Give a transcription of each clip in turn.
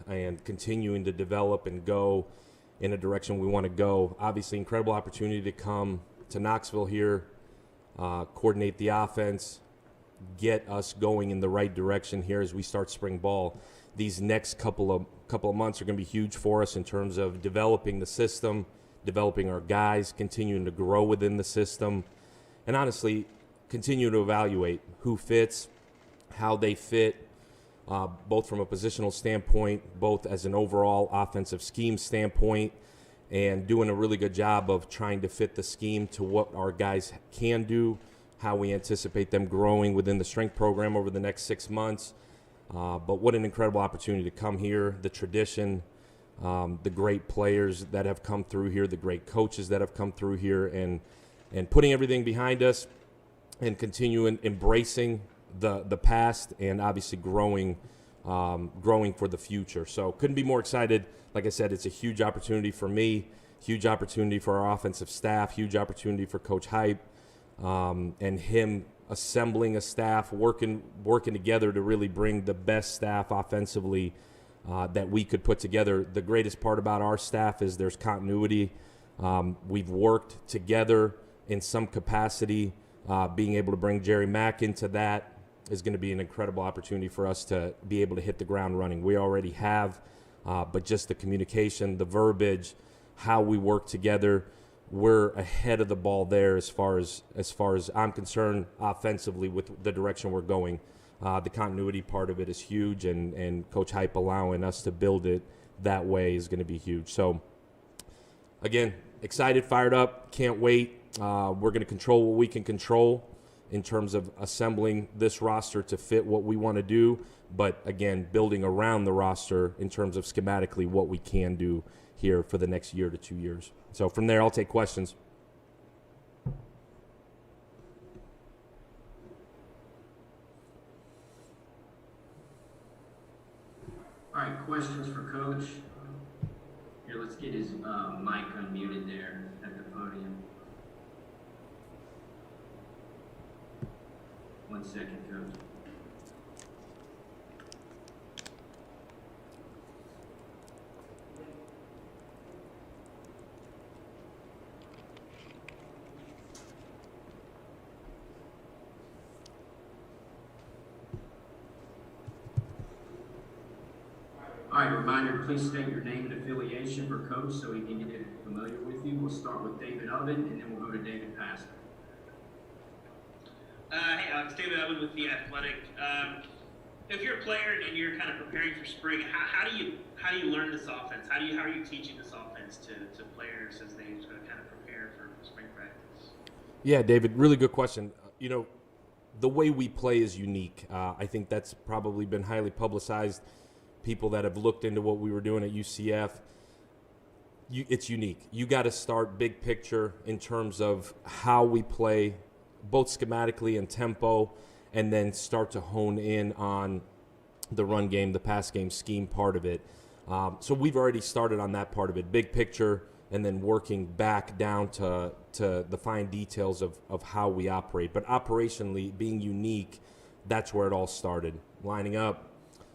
and continuing to develop and go in a direction we want to go. Obviously, incredible opportunity to come to Knoxville here, coordinate the offense, get us going in the right direction here as we start spring ball. These next couple of months are going to be huge for us in terms of developing the system, developing our guys, continuing to grow within the system, and honestly, continue to evaluate who fits, how they fit, both from a positional standpoint, both as an overall offensive scheme standpoint, and doing a really good job of trying to fit the scheme to what our guys can do, how we anticipate them growing within the strength program over the next 6 months. But what an incredible opportunity to come here, the tradition, the great players that have come through here, the great coaches that have come through here, and putting everything behind us and continuing embracing the past and obviously growing for the future. So couldn't be more excited. Like I said, it's a huge opportunity for me, huge opportunity for our offensive staff, huge opportunity for Coach Hype, and him assembling a staff, working together to really bring the best staff offensively that we could put together. The greatest part about our staff is there's continuity. We've worked together in some capacity. Being able to bring Jerry Mack into that is going to be an incredible opportunity for us to be able to hit the ground running. We already have, but just the communication, the verbiage, how we work together, we're ahead of the ball there as far as I'm concerned offensively with the direction we're going. The continuity part of it is huge, and Coach Hype allowing us to build it that way is going to be huge. So, again, excited, fired up, can't wait. We're going to control what we can control in terms of assembling this roster to fit what we want to do, but, again, building around the roster in terms of schematically what we can do here for the next year to 2 years. So from there, I'll take questions. All right, questions for Coach. Here, let's get his mic unmuted there at the podium. 1 second, Coach. All right, reminder, please state your name and affiliation for Coach so he can get familiar with you. We'll start with David Oven, and then we'll go to David Pastor. Hey, Alex, David Oven with The Athletic. If you're a player and you're kind of preparing for spring, how do you learn this offense? How are you teaching this offense to players as they kind of prepare for spring practice? Yeah, David, really good question. The way we play is unique. I think that's probably been highly publicized. People that have looked into what we were doing at UCF, it's unique. You got to start big picture in terms of how we play, both schematically and tempo, and then start to hone in on the run game, the pass game scheme part of it. So we've already started on that part of it, big picture, and then working back down to the fine details of how we operate. But operationally, being unique, that's where it all started. Lining up,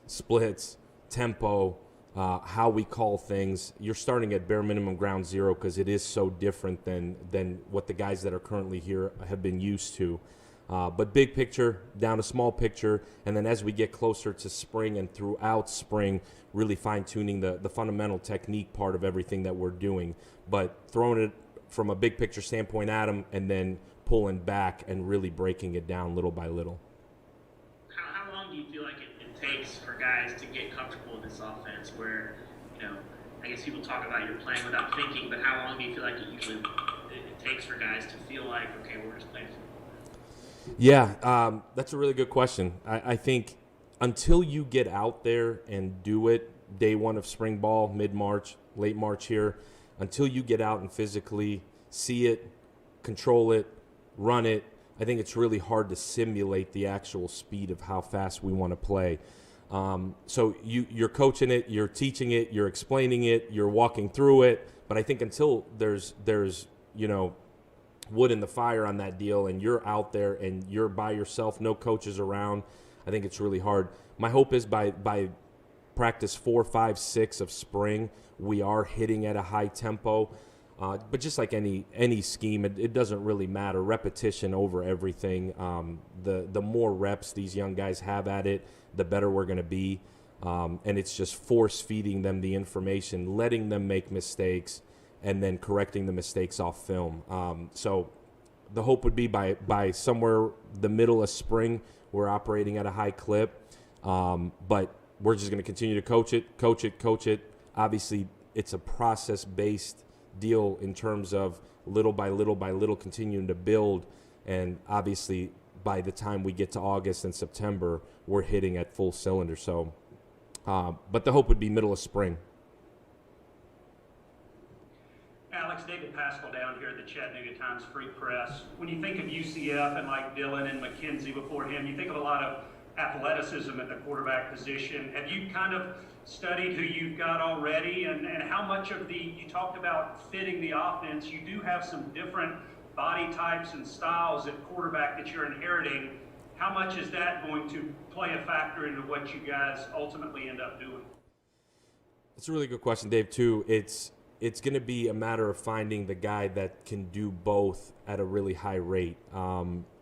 splits, tempo, how we call things. You're starting at bare minimum ground zero because it is so different than what the guys that are currently here have been used to. But big picture, down to small picture, and then as we get closer to spring and throughout spring, really fine-tuning the fundamental technique part of everything that we're doing. But throwing it from a big picture standpoint at them and then pulling back and really breaking it down little by little. How long do you feel like it takes for guys to get comfortable with this offense where, I guess people talk about you're playing without thinking, but how long do you feel like it takes for guys to feel like, okay, we're just playing football? Yeah, that's a really good question. I think until you get out there and do it day one of spring ball, mid-March, late March here, until you get out and physically see it, control it, run it, I think it's really hard to simulate the actual speed of how fast we want to play. So you're coaching it, you're teaching it, you're explaining it, you're walking through it. But I think until there's wood in the fire on that deal and you're out there and you're by yourself, no coaches around, I think it's really hard. My hope is by practice 4, 5, 6 of spring, we are hitting at a high tempo. But just like any scheme, it doesn't really matter. Repetition over everything. The more reps these young guys have at it, the better we're going to be. And it's just force feeding them the information, letting them make mistakes, and then correcting the mistakes off film. So the hope would be by somewhere the middle of spring, we're operating at a high clip. But we're just going to continue to coach it. Obviously, it's a process-based deal in terms of little by little continuing to build. And obviously, by the time we get to August and September, we're hitting at full cylinder. So, but the hope would be middle of spring. Alex, David Pascal down here at the Chattanooga Times Free Press. When you think of UCF and like Dylan and McKenzie before him, you think of a lot of athleticism at the quarterback position. Have you kind of studied who you've got already and how much of you talked about fitting the offense, you do have some different body types and styles at quarterback that you're inheriting. How much is that going to play a factor into what you guys ultimately end up doing? That's a really good question, Dave, too. It's going to be a matter of finding the guy that can do both at a really high rate.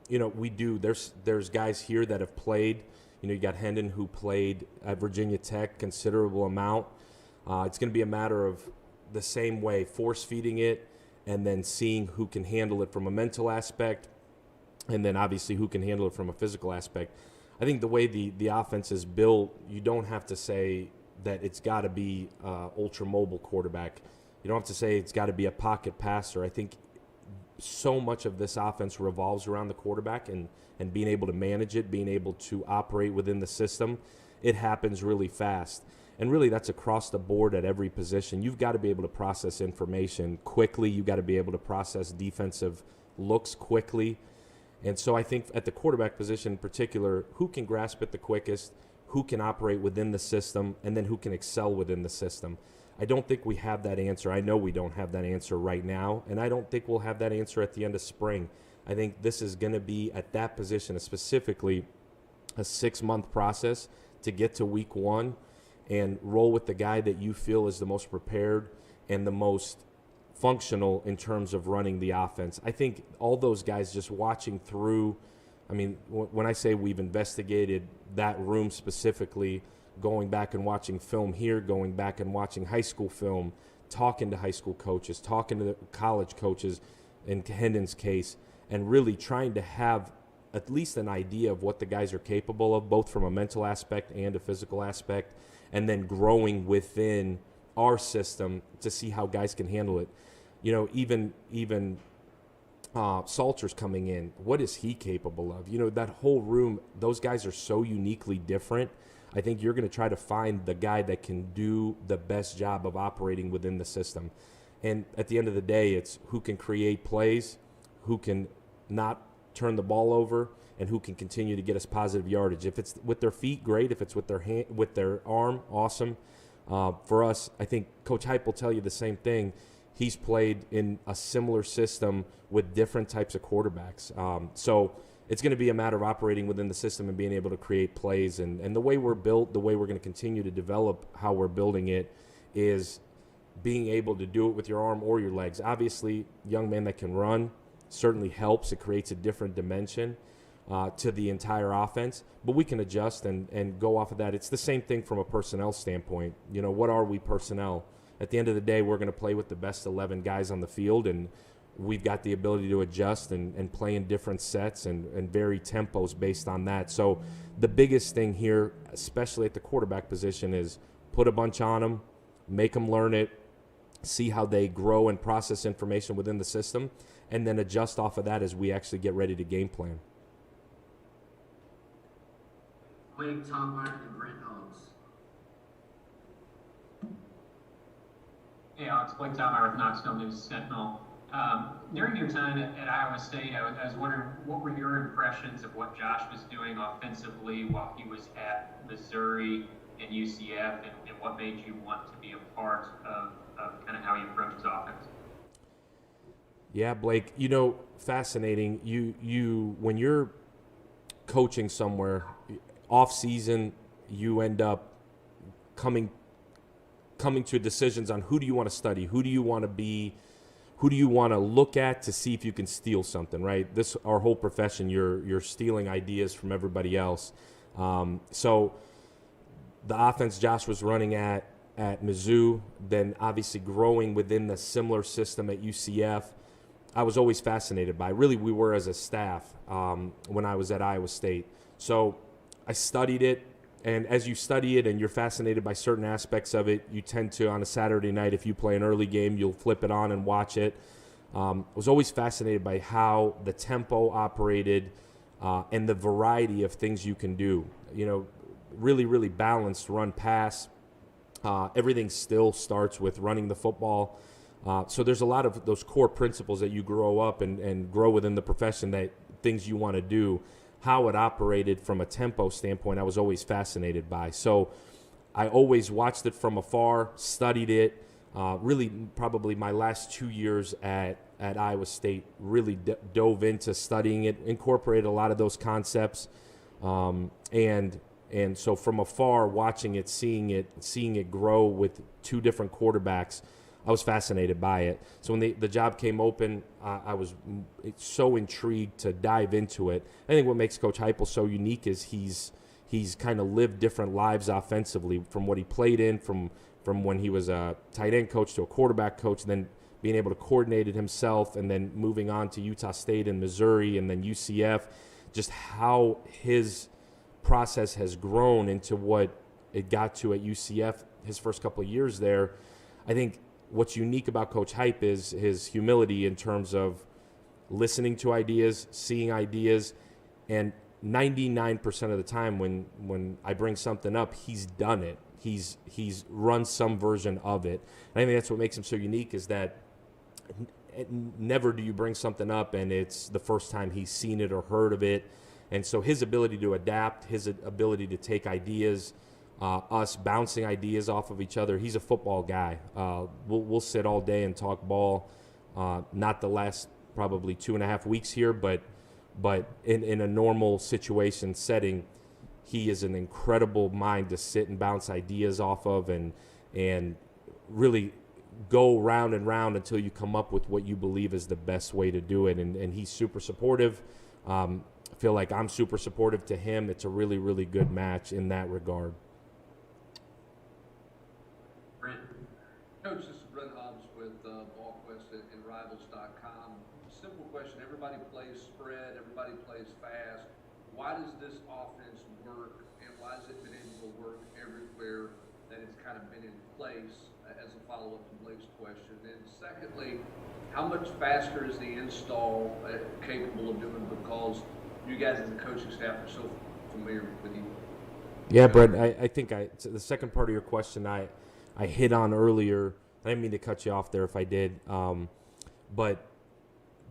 There's guys here that have played. You got Hendon, who played at Virginia Tech considerable amount. It's going to be a matter of the same way, force feeding it, and then seeing who can handle it from a mental aspect, and then obviously who can handle it from a physical aspect. I think the way the offense is built, you don't have to say that it's got to be ultra mobile quarterback. You don't have to say it's got to be a pocket passer. I think so much of this offense revolves around the quarterback and being able to manage it, being able to operate within the system. It happens really fast. And really, that's across the board at every position. You've got to be able to process information quickly. You've got to be able to process defensive looks quickly. And so I think at the quarterback position in particular, who can grasp it the quickest, who can operate within the system, and then who can excel within the system. I don't think we have that answer. I know we don't have that answer right now, and I don't think we'll have that answer at the end of spring. I think this is going to be, at that position specifically, a 6-month process to get to week 1 and roll with the guy that you feel is the most prepared and the most functional in terms of running the offense. I think all those guys just watching through, when I say we've investigated that room specifically, going back and watching film here, going back and watching high school film, talking to high school coaches, talking to the college coaches in Hendon's case, and really trying to have at least an idea of what the guys are capable of, both from a mental aspect and a physical aspect, and then growing within our system to see how guys can handle it. Even Salter's coming in. What is he capable of? That whole room, those guys are so uniquely different. I think you're going to try to find the guy that can do the best job of operating within the system. And at the end of the day, it's who can create plays, who can not turn the ball over, and who can continue to get us positive yardage. If it's with their feet, great. If it's with their hand, with their arm, awesome. For us, I think Coach Hype will tell you the same thing. He's played in a similar system with different types of quarterbacks. So it's going to be a matter of operating within the system and being able to create plays. And the way we're built, the way we're going to continue to develop how we're building it is being able to do it with your arm or your legs. Obviously, young man that can run certainly helps. It creates a different dimension to the entire offense. But we can adjust and go off of that. It's the same thing from a personnel standpoint. What are we personnel? At the end of the day, we're going to play with the best 11 guys on the field, and we've got the ability to adjust and play in different sets and vary tempos based on that. So the biggest thing here, especially at the quarterback position, is put a bunch on them, make them learn it, see how they grow and process information within the system, and then adjust off of that as we actually get ready to game plan. Blake, Tom Martin, and Brent Hobbs. Hey Alex, Blake Tommyer with Knoxville News Sentinel. During your time at Iowa State, I was wondering, what were your impressions of what Josh was doing offensively while he was at Missouri and UCF, and what made you want to be a part of kind of how he approaches offense? Yeah, Blake, fascinating. You when you're coaching somewhere off season, you end up coming to decisions on who do you want to study, who do you want to be, who do you want to look at to see if you can steal something, right? This, our whole profession, you're stealing ideas from everybody else. So the offense Josh was running at Mizzou, then obviously growing within the similar system at UCF, I was always fascinated by. Really, we were as a staff when I was at Iowa State. So I studied it, and as you study it and you're fascinated by certain aspects of it, you tend to, on a Saturday night, if you play an early game, you'll flip it on and watch it. I was always fascinated by how the tempo operated and the variety of things you can do. You know, really, really balanced run pass. Everything still starts with running the football. So there's a lot of those core principles that you grow up and grow within the profession, that things you want to do. How it operated from a tempo standpoint, I was always fascinated by. So I always watched it from afar, studied it. Really, probably my last 2 years at Iowa State, really dove into studying it, incorporated a lot of those concepts. And so from afar, watching it, seeing it grow with two different quarterbacks, I was fascinated by it. So when the job came open, I was so intrigued to dive into it. I think what makes Coach Heupel so unique is he's kind of lived different lives offensively, from what he played in, from when he was a tight end coach to a quarterback coach, and then being able to coordinate it himself, and then moving on to Utah State and Missouri and then UCF, just how his process has grown into what it got to at UCF his first couple of years there. I think what's unique about Coach Hype is his humility in terms of listening to ideas, seeing ideas, and 99% of the time when I bring something up, he's done it. He's run some version of it. And I think that's what makes him so unique, is that never do you bring something up and it's the first time he's seen it or heard of it. And so his ability to adapt, his ability to take ideas, us bouncing ideas off of each other. He's a football guy. We'll sit all day and talk ball. Not the last probably 2.5 weeks here, but in a normal situation setting, he is an incredible mind to sit and bounce ideas off of, and really go round and round until you come up with what you believe is the best way to do it. And he's super supportive. I feel like I'm super supportive to him. It's a really, really good match in that regard. Brent? Coach, this is Brent Hobbs with BallQuest and Rivals.com. Simple question. Everybody plays spread. Everybody plays fast. Why does this offense work, and why has it been able to work everywhere that it's kind of been in place, as a follow-up to Blake's question? And secondly, how much faster is the install capable of doing, because you guys as a coaching staff are so familiar with you? Yeah, Brett, I think the second part of your question I hit on earlier. I didn't mean to cut you off there if I did, but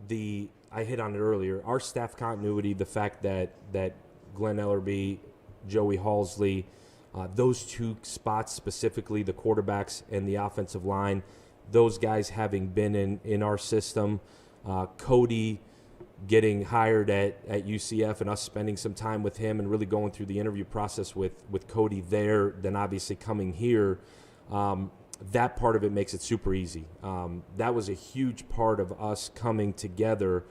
I hit on it earlier. Our staff continuity, the fact that Glenn Ellerby, Joey Halsley, those two spots specifically, the quarterbacks and the offensive line, those guys having been in our system, Cody getting hired at UCF and us spending some time with him and really going through the interview process with Cody there, then obviously coming here, that part of it makes it super easy. That was a huge part of us coming together,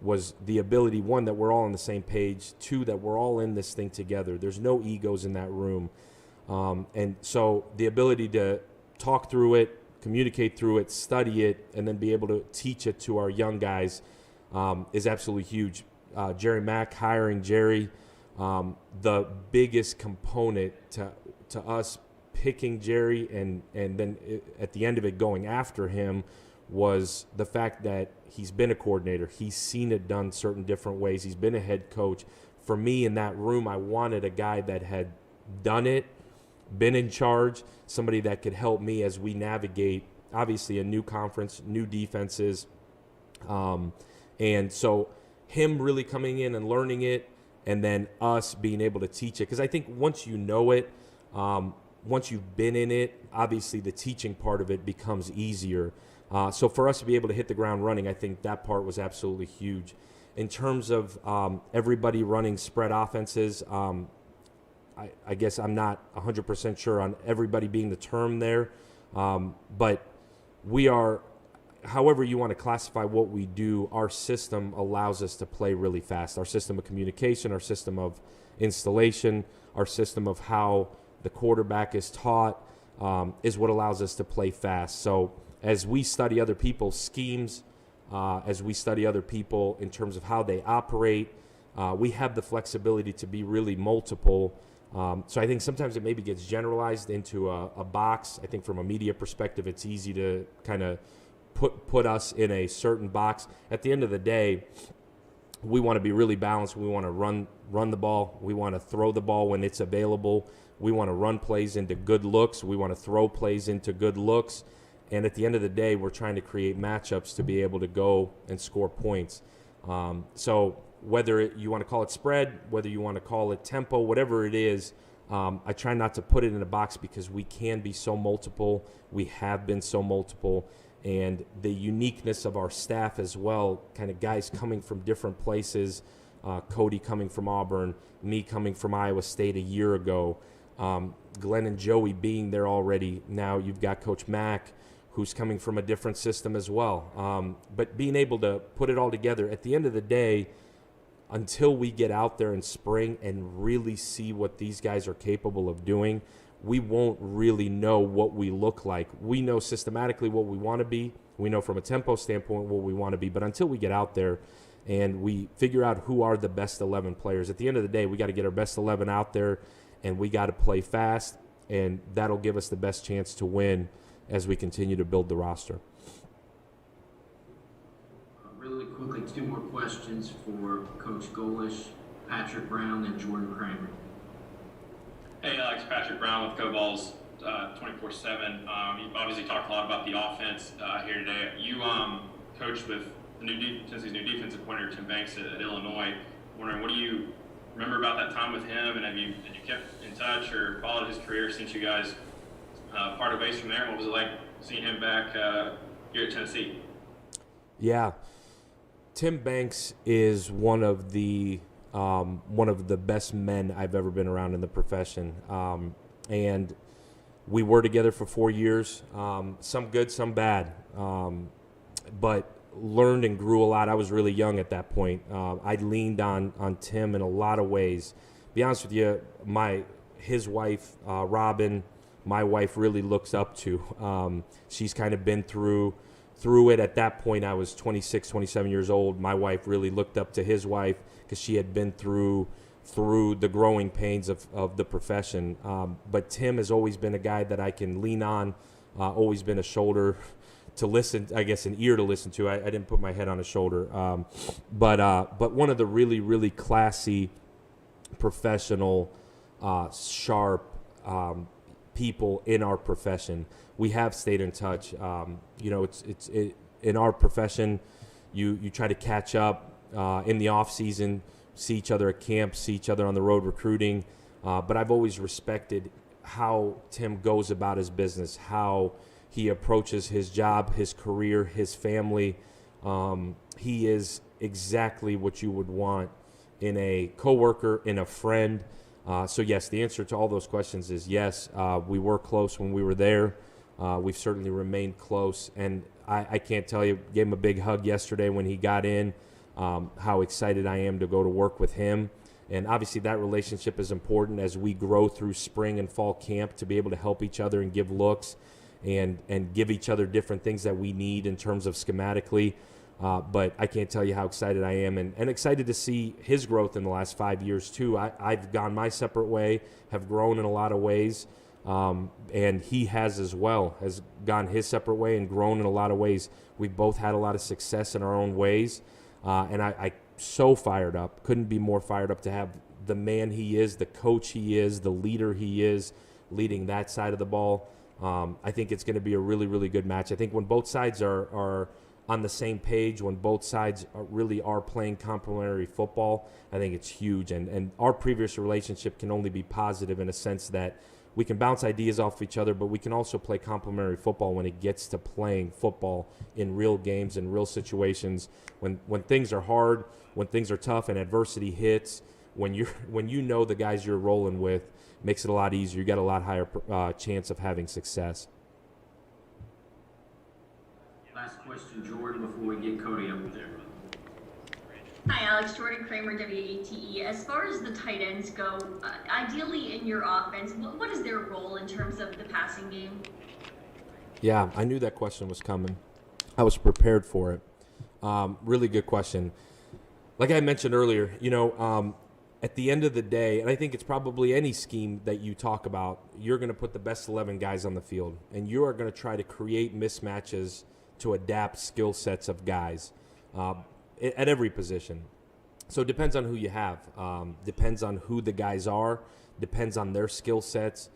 was the ability, one, that we're all on the same page, two, that we're all in this thing together. There's no egos in that room. And so the ability to talk through it, communicate through it, study it, and then be able to teach it to our young guys is absolutely huge. Jerry Mack, hiring Jerry, the biggest component to us picking Jerry and then at the end of it going after him was the fact that he's been a coordinator. He's seen it done certain different ways. He's been a head coach. For me in that room, I wanted a guy that had done it, been in charge, somebody that could help me as we navigate, obviously, a new conference, new defenses. And so him really coming in and learning it, and then us being able to teach it. Because I think once you know it, once you've been in it, obviously the teaching part of it becomes easier. So for us to be able to hit the ground running, I think that part was absolutely huge. In terms of everybody running spread offenses, I guess I'm not 100% sure on everybody being the term there, but we are, however you want to classify what we do, our system allows us to play really fast. Our system of communication, our system of installation, our system of how the quarterback is taught is what allows us to play fast. So as we study other people's schemes, as we study other people in terms of how they operate, we have the flexibility to be really multiple. So I think sometimes it maybe gets generalized into a box. I think from a media perspective, it's easy to kind of put us in a certain box. At the end of the day, we want to be really balanced. We want to run the ball. We want to throw the ball when it's available. We want to run plays into good looks. We want to throw plays into good looks. And at the end of the day, we're trying to create matchups to be able to go and score points. So whether you want to call it spread, whether you want to call it tempo, whatever it is, I try not to put it in a box because we can be so multiple. We have been so multiple. And the uniqueness of our staff as well, kind of guys coming from different places, Cody coming from Auburn, me coming from Iowa State a year ago, Glenn and Joey being there already. Now you've got Coach Mack, who's coming from a different system as well. But being able to put it all together, at the end of the day, until we get out there in spring and really see what these guys are capable of doing, we won't really know what we look like. We know systematically what we want to be. We know from a tempo standpoint what we want to be. But until we get out there and we figure out who are the best 11 players, at the end of the day, we got to get our best 11 out there, and we got to play fast, and that'll give us the best chance to win as we continue to build the roster. Really quickly, 2 more questions for Coach Golish, Patrick Brown, and Jordan Kramer. Hey Alex, Patrick Brown with GoBalls 24/7. You've obviously talked a lot about the offense here today. You coached with Tennessee's new defensive coordinator Tim Banks at Illinois. Wondering, what do you remember about that time with him, and did you kept in touch or followed his career since you guys parted ways from there? What was it like seeing him back here at Tennessee? Yeah, Tim Banks is one of the best men I've ever been around in the profession. And we were together for 4 years, some good, some bad, but learned and grew a lot. I was really young at that point. I leaned on Tim in a lot of ways. Be honest with you, his wife, Robin, my wife really looks up to. She's kind of been through it. At that point, I was 26, 27 years old. My wife really looked up to his wife because she had been through the growing pains of the profession. But Tim has always been a guy that I can lean on, always been a shoulder to listen, I guess an ear to listen to. I didn't put my head on his shoulder. But one of the really, really classy, professional, sharp people in our profession. We have stayed in touch. It's in our profession, you try to catch up in the off season, see each other at camp, see each other on the road recruiting. But I've always respected how Tim goes about his business, how he approaches his job, his career, his family. He is exactly what you would want in a coworker, in a friend. So yes, the answer to all those questions is yes. We were close when we were there. We've certainly remained close, and I can't tell you, gave him a big hug yesterday when he got in, how excited I am to go to work with him. And obviously that relationship is important as we grow through spring and fall camp to be able to help each other and give looks and give each other different things that we need in terms of schematically. But I can't tell you how excited I am and excited to see his growth in the last 5 years too. I've gone my separate way, have grown in a lot of ways. And he has as well, has gone his separate way and grown in a lot of ways. We've both had a lot of success in our own ways. And I so fired up, couldn't be more fired up to have the man he is, the coach he is, the leader he is, leading that side of the ball. I think it's going to be a really, really good match. I think when both sides are on the same page, when both sides really are playing complementary football, I think it's huge. And our previous relationship can only be positive in a sense that we can bounce ideas off each other, but we can also play complementary football when it gets to playing football in real games and real situations. When things are hard, when things are tough and adversity hits, when you know the guys you're rolling with, makes it a lot easier. You got a lot higher chance of having success. Last question, Jordan, before we get Cody up there. Hi, Alex. Jordan Kramer, WATE. As far as the tight ends go, ideally in your offense, what is their role in terms of the passing game? Yeah, I knew that question was coming. I was prepared for it. Really good question. Like I mentioned earlier, at the end of the day, and I think it's probably any scheme that you talk about, you're going to put the best 11 guys on the field, and you are going to try to create mismatches to adapt skill sets of guys at every position. So it depends on who you have, depends on who the guys are, depends on their skill sets.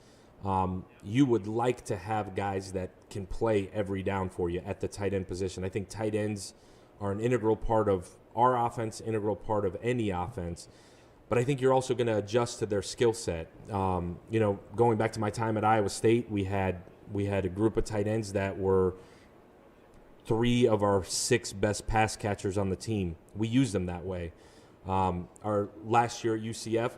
You would like to have guys that can play every down for you at the tight end position. I think tight ends are an integral part of our offense, integral part of any offense. But I think you're also going to adjust to their skill set. Going back to my time at Iowa State, we had a group of tight ends that were 3 of our 6 best pass catchers on the team. We used them that way. Our last year at UCF,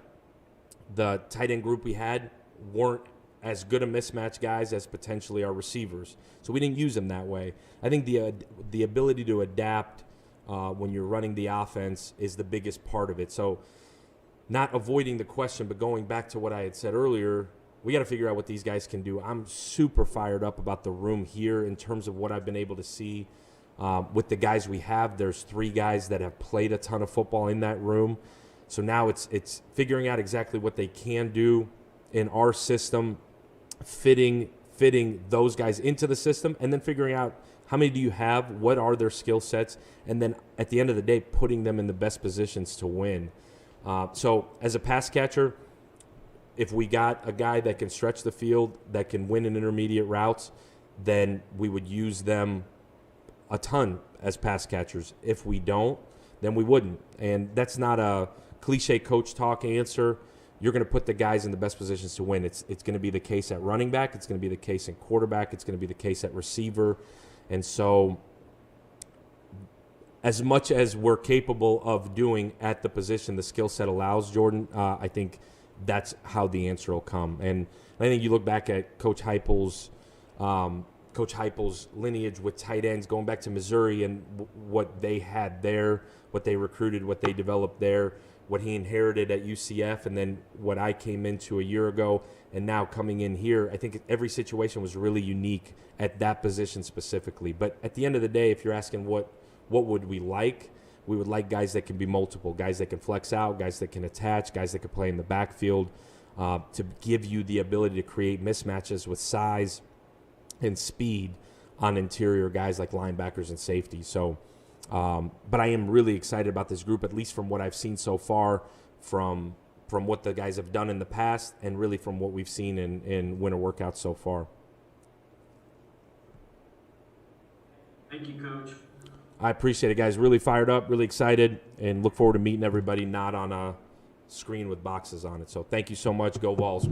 the tight end group we had weren't as good a mismatch guys as potentially our receivers. So we didn't use them that way. I think the ability to adapt when you're running the offense is the biggest part of it. So not avoiding the question, but going back to what I had said earlier, we got to figure out what these guys can do. I'm super fired up about the room here in terms of what I've been able to see with the guys we have. There's 3 guys that have played a ton of football in that room. So now it's figuring out exactly what they can do in our system, fitting those guys into the system, and then figuring out how many do you have, what are their skill sets, and then at the end of the day, putting them in the best positions to win. So as a pass catcher, if we got a guy that can stretch the field, that can win in intermediate routes, then we would use them a ton as pass catchers. If we don't, then we wouldn't. And that's not a cliche coach talk answer. You're going to put the guys in the best positions to win. It's going to be the case at running back. It's going to be the case in quarterback. It's going to be the case at receiver. And so as much as we're capable of doing at the position the skill set allows, Jordan, I think that's how the answer will come. And I think you look back at Coach Heupel's lineage with tight ends, going back to Missouri and what they had there, what they recruited, what they developed there, what he inherited at UCF, and then what I came into a year ago, and now coming in here. I think every situation was really unique at that position specifically. But at the end of the day, if you're asking what would we like, we would like guys that can be multiple, guys that can flex out, guys that can attach, guys that can play in the backfield, to give you the ability to create mismatches with size and speed on interior guys like linebackers and safeties. So, but I am really excited about this group, at least from what I've seen so far, from what the guys have done in the past, and really from what we've seen in winter workouts so far. Thank you, Coach. I appreciate it, guys. Really fired up, really excited, and look forward to meeting everybody not on a screen with boxes on it. So thank you so much. Go Vols.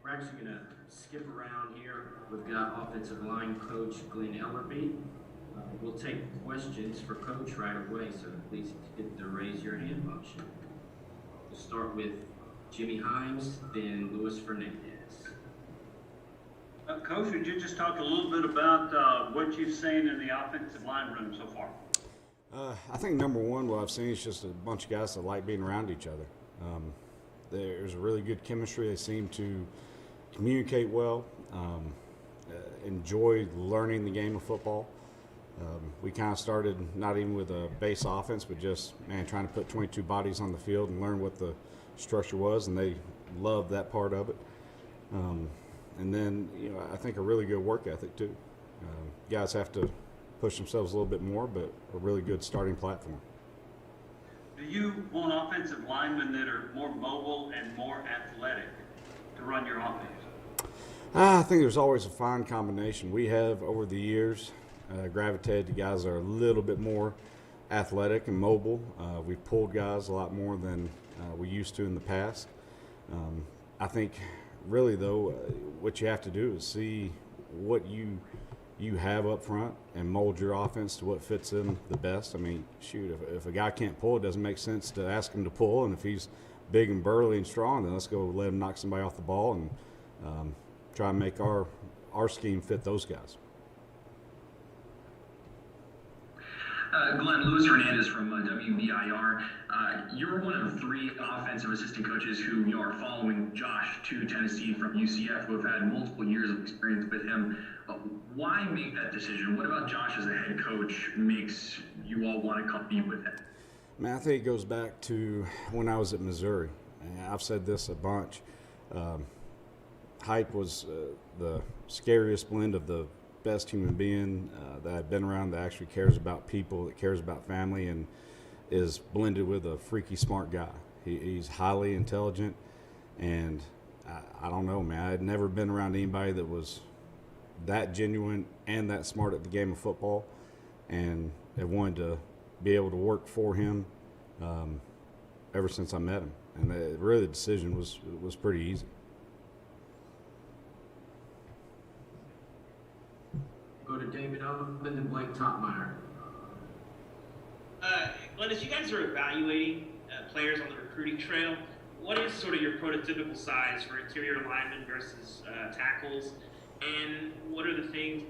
We're actually going to skip around here. We've got offensive line coach Glenn Ellerby. We'll take questions for Coach right away, so please hit the raise your hand option. We'll start with Jimmy Hines, then Luis Hernandez. Coach, would you just talk a little bit about what you've seen in the offensive line room so far? I think number one, what I've seen is just a bunch of guys that like being around each other. There's a really good chemistry. They seem to communicate well, enjoy learning the game of football. We kind of started not even with a base offense, but just, trying to put 22 bodies on the field and learn what the structure was, and they loved that part of it. And then, I think a really good work ethic too. Guys have to push themselves a little bit more, but a really good starting platform. Do you want offensive linemen that are more mobile and more athletic to run your offense? I think there's always a fine combination. We have, over the years, gravitated to guys that are a little bit more athletic and mobile. We've pulled guys a lot more than we used to in the past. I think really, though, what you have to do is see what you have up front and mold your offense to what fits in the best. I mean, shoot, if a guy can't pull, it doesn't make sense to ask him to pull. And if he's big and burly and strong, then let's go let him knock somebody off the ball and try and make our scheme fit those guys. Glenn, Luis Hernandez from WBIR. You're one of 3 offensive assistant coaches who are following Josh to Tennessee from UCF, who have had multiple years of experience with him. Why make that decision? What about Josh as a head coach makes you all want to come be with him? Man, I think it goes back to when I was at Missouri. And I've said this a bunch. Hype was the scariest blend of the best human being that I've been around that actually cares about people, that cares about family, and is blended with a freaky smart guy. He's highly intelligent, and I don't know, man. I'd never been around anybody that was that genuine and that smart at the game of football, and I wanted to be able to work for him ever since I met him. And really the decision was pretty easy. Go to David Oven and Blake Topmeyer. Glenn, as you guys are evaluating players on the recruiting trail, what is sort of your prototypical size for interior linemen versus tackles? And what are the things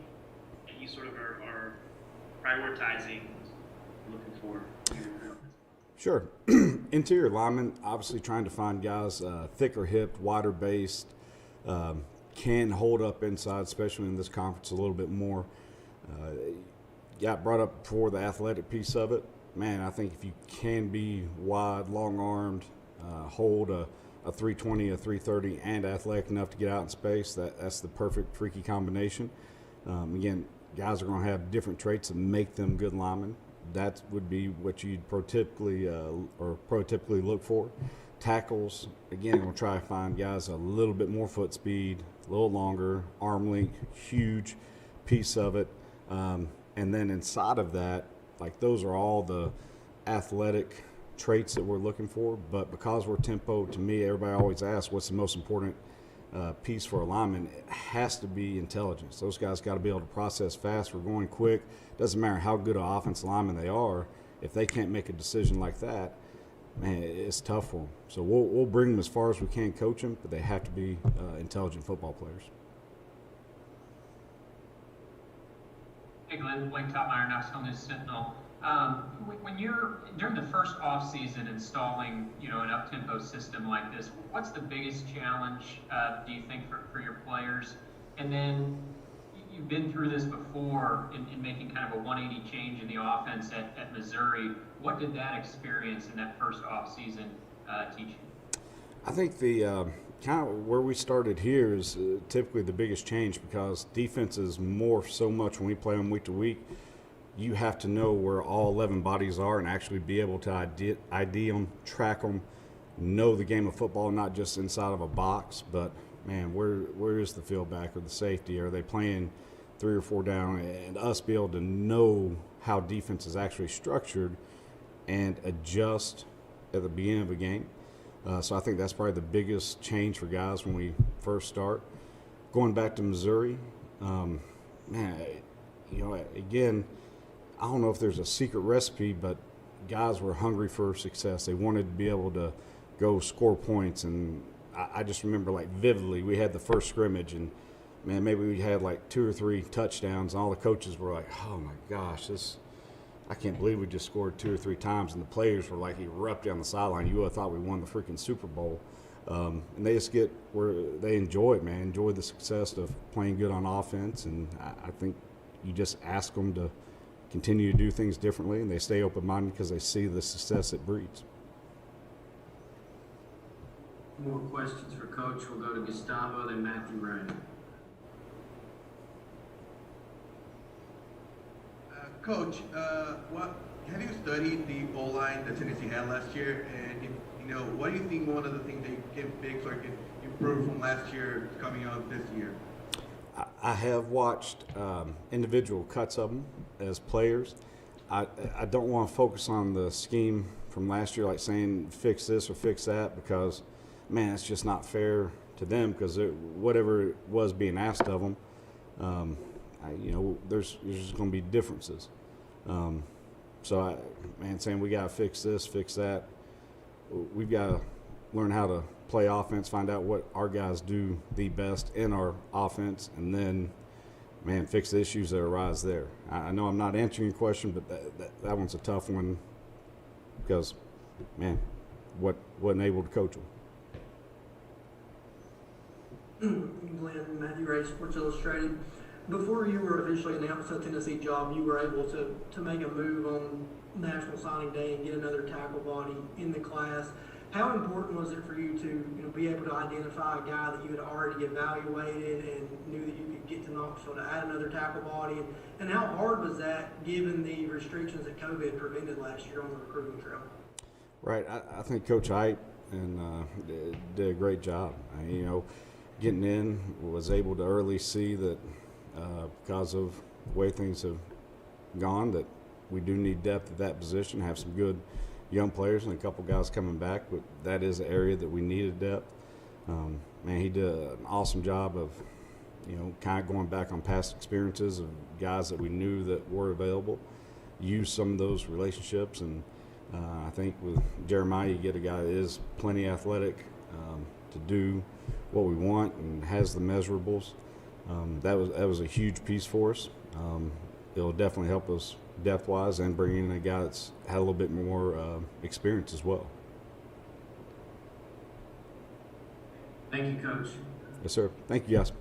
that you sort of are prioritizing, looking for? Sure. Interior linemen, obviously trying to find guys thicker hipped, wider based, can hold up inside, especially in this conference a little bit more. Got brought up before the athletic piece of it. Man, I think if you can be wide, long-armed, hold a 320, a 330, and athletic enough to get out in space, that's the perfect freaky combination. Again, guys are going to have different traits that make them good linemen. That would be what you'd prototypically look for. Tackles, again, we'll try to find guys a little bit more foot speed, a little longer, arm length, huge piece of it. And then inside of that, like those are all the athletic traits that we're looking for. But because we're tempo, to me, everybody always asks what's the most important piece for a lineman. It has to be intelligence. Those guys got to be able to process fast. We're going quick. Doesn't matter how good an offensive lineman they are. If they can't make a decision like that, man, it's tough for them. So we'll bring them as far as we can, coach them, but they have to be intelligent football players. Hey Glenn, Blake Topmeyer, Knoxville News Sentinel. When you're during the first off season installing, an up-tempo system like this, what's the biggest challenge do you think for your players? And then you've been through this before in making kind of a 180 change in the offense at Missouri. What did that experience in that first off season teach you? I think the kind of where we started here is typically the biggest change, because defenses morph so much when we play them week to week. You have to know where all 11 bodies are and actually be able to ID them, track them, know the game of football, not just inside of a box, but, man, where is the fieldback or the safety? Are they playing 3 or 4 down? And us be able to know how defense is actually structured and adjust at the beginning of a game. So I think that's probably the biggest change for guys when we first start. Going back to Missouri, man, again, I don't know if there's a secret recipe, but guys were hungry for success. They wanted to be able to go score points, and I just remember like vividly, we had the first scrimmage, and man, maybe we had like 2 or 3 touchdowns, and all the coaches were like, "Oh my gosh, I can't believe we just scored 2 or 3 times," and the players were like erupting on the sideline. You would have thought we won the freaking Super Bowl. And they just get where they enjoy it, man. Enjoy the success of playing good on offense, and I think you just ask them to continue to do things differently, and they stay open-minded because they see the success it breeds. More questions for Coach. We'll go to Gustavo, then Matthew Ryan. Coach, what have you studied the O-line that Tennessee had last year? And what do you think one of the things they can fix or can improve from last year coming out this year? I have watched individual cuts of them as players. I don't want to focus on the scheme from last year, like saying fix this or fix that, because, man, it's just not fair to them, because whatever it was being asked of them, there's going to be differences. Saying we got to fix this, fix that, we've got to learn how to play offense, find out what our guys do the best in our offense, and then, man, fix the issues that arise there. I know I'm not answering your question, but that one's a tough one because, man, wasn't able to coach them. Glenn, Matthew Ray, Sports Illustrated. Before you were officially announced the Tennessee job, you were able to make a move on National Signing Day and get another tackle body in the class. How important was it for you to be able to identify a guy that you had already evaluated and knew that you could get to Knoxville to add another tackle body? And how hard was that given the restrictions that COVID prevented last year on the recruiting trail? Right. I think Coach Hype did a great job. Getting in, was able to early see that because of the way things have gone, that we do need depth at that position, have some good young players and a couple guys coming back, but that is an area that we needed depth. He did an awesome job of, kind of going back on past experiences of guys that we knew that were available, use some of those relationships, and I think with Jeremiah, you get a guy that is plenty athletic to do what we want and has the measurables. That was a huge piece for us. It'll definitely help us depth-wise and bring in a guy that's had a little bit more experience as well. Thank you, Coach. Yes, sir. Thank you, guys.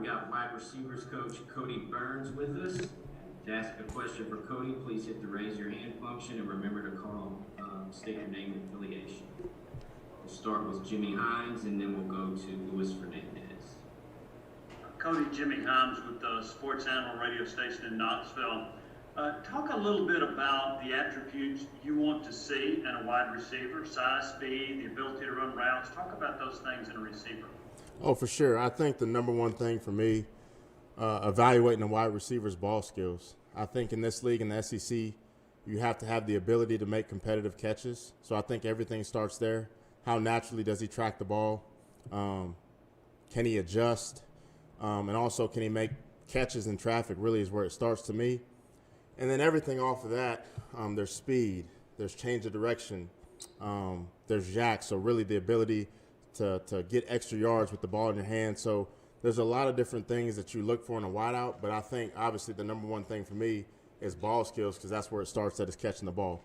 we got wide receivers coach Cody Burns with us. To ask a question for Cody, please hit the raise your hand function and remember to state your name and affiliation. We'll start with Jimmy Hines and then we'll go to Luis Hernandez. Cody, Jimmy Hines with the Sports Animal radio station in Knoxville. Talk a little bit about the attributes you want to see in a wide receiver: size, speed, the ability to run routes. Talk about those things in a receiver. Oh, for sure. I think the number one thing for me, evaluating a wide receiver's ball skills. I think in this league, in the SEC, you have to have the ability to make competitive catches. So I think everything starts there. How naturally does he track the ball? Can he adjust? And also, can he make catches in traffic really is where it starts to me. And then everything off of that, there's speed, there's change of direction, there's jack. So really the ability to get extra yards with the ball in your hand. So there's a lot of different things that you look for in a wideout. But I think obviously the number one thing for me is ball skills, because that's where it starts, that is catching the ball.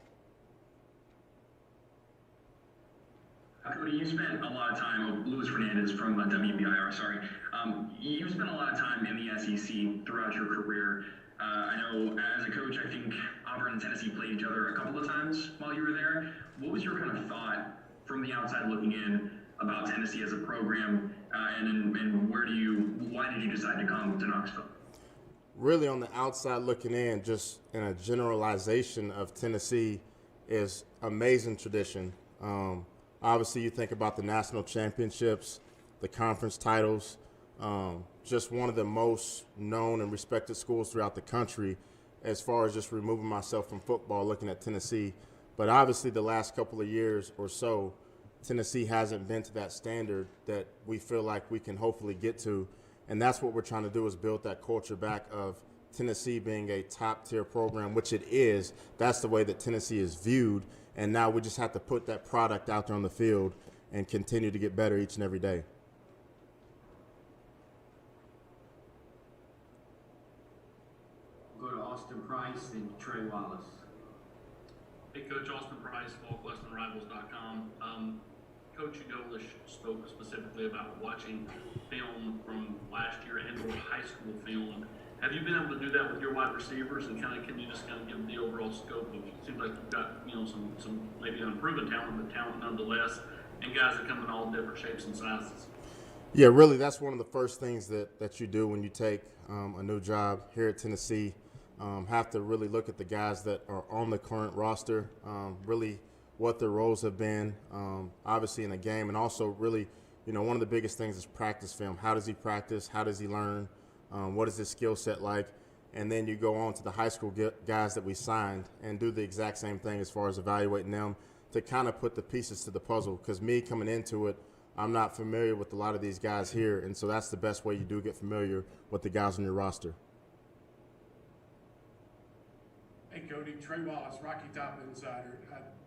Cody, you spent a lot of time, Luis Hernandez from WBIR, sorry. You spent a lot of time in the SEC throughout your career. I know as a coach, I think Auburn and Tennessee played each other a couple of times while you were there. What was your kind of thought from the outside looking in about Tennessee as a program, and why did you decide to come to Knoxville? Really on the outside looking in, just in a generalization of Tennessee, is amazing tradition. Obviously, you think about the national championships, the conference titles, just one of the most known and respected schools throughout the country as far as just removing myself from football, looking at Tennessee. But obviously the last couple of years or so, Tennessee hasn't been to that standard that we feel like we can hopefully get to. And that's what we're trying to do, is build that culture back of Tennessee being a top-tier program, which it is. That's the way that Tennessee is viewed. And now we just have to put that product out there on the field and continue to get better each and every day. We'll go to Austin Price and Trey Wallace. Hey, Coach, Austin Price, WesternRivals.com. Coach Ugolish spoke specifically about watching film from last year and or high school film. Have you been able to do that with your wide receivers, and can you just give the overall scope of it? It seems like you've got some maybe unproven talent, but talent nonetheless, and guys that come in all different shapes and sizes. Yeah, really, that's one of the first things that you do when you take a new job here at Tennessee. Have to really look at the guys that are on the current roster, really what their roles have been, obviously in a game, and also really, one of the biggest things is practice film. How does he practice? How does he learn? What is his skill set like? And then you go on to the high school guys that we signed and do the exact same thing as far as evaluating them to kind of put the pieces to the puzzle. Because me coming into it, I'm not familiar with a lot of these guys here, and so that's the best way you do get familiar with the guys on your roster. Hey, Cody, Trey Wallace, Rocky Top Insider.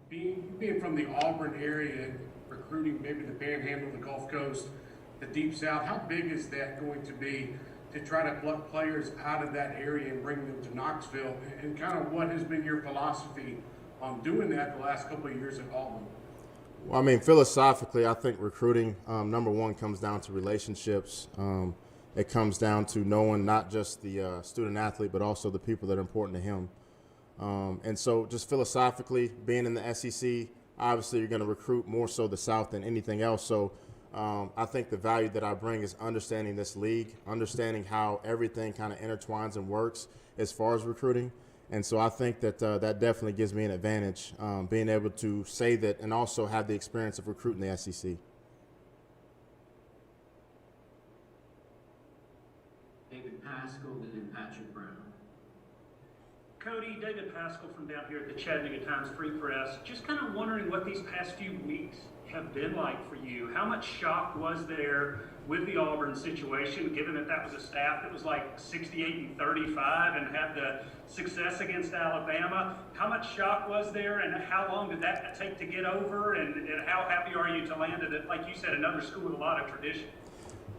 Being from the Auburn area and recruiting maybe the Panhandle, the Gulf Coast, the Deep South, how big is that going to be to try to pluck players out of that area and bring them to Knoxville? And kind of what has been your philosophy on doing that the last couple of years at Auburn? Well, I mean, philosophically, I think recruiting, number one, comes down to relationships. It comes down to knowing not just the student athlete, but also the people that are important to him. And so just philosophically, being in the SEC, obviously you're going to recruit more so the South than anything else. So I think the value that I bring is understanding this league, understanding how everything kind of intertwines and works as far as recruiting. And so I think that that definitely gives me an advantage, being able to say that and also have the experience of recruiting the SEC. David Pascal and then Patrick Brown. Cody, David Pascal from down here at the Chattanooga Times Free Press. Just kind of wondering what these past few weeks have been like for you. How much shock was there with the Auburn situation, given that that was a staff that was like 68-35 and had the success against Alabama? How much shock was there, and how long did that take to get over, and how happy are you to land at, like you said, another school with a lot of tradition?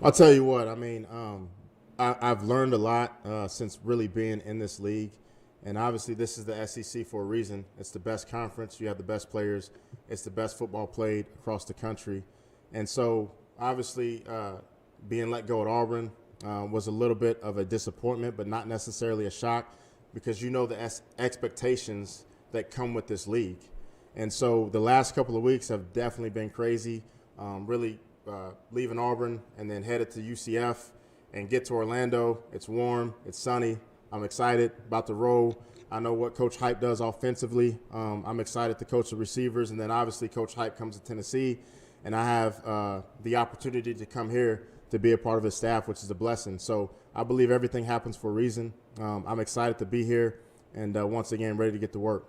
I'll tell you what, I mean, I've learned a lot since really being in this league. And obviously this is the SEC for a reason. It's the best conference. You have the best players. It's the best football played across the country. And so obviously being let go at Auburn was a little bit of a disappointment, but not necessarily a shock, because you know the expectations that come with this league. And so the last couple of weeks have definitely been crazy. Really leaving Auburn and then headed to UCF and get to Orlando. It's warm, it's sunny. I'm excited about the roll. I know what Coach Hype does offensively. I'm excited to coach the receivers, and then obviously Coach Hype comes to Tennessee, and I have the opportunity to come here to be a part of his staff, which is a blessing. So I believe everything happens for a reason. I'm excited to be here, and once again, ready to get to work.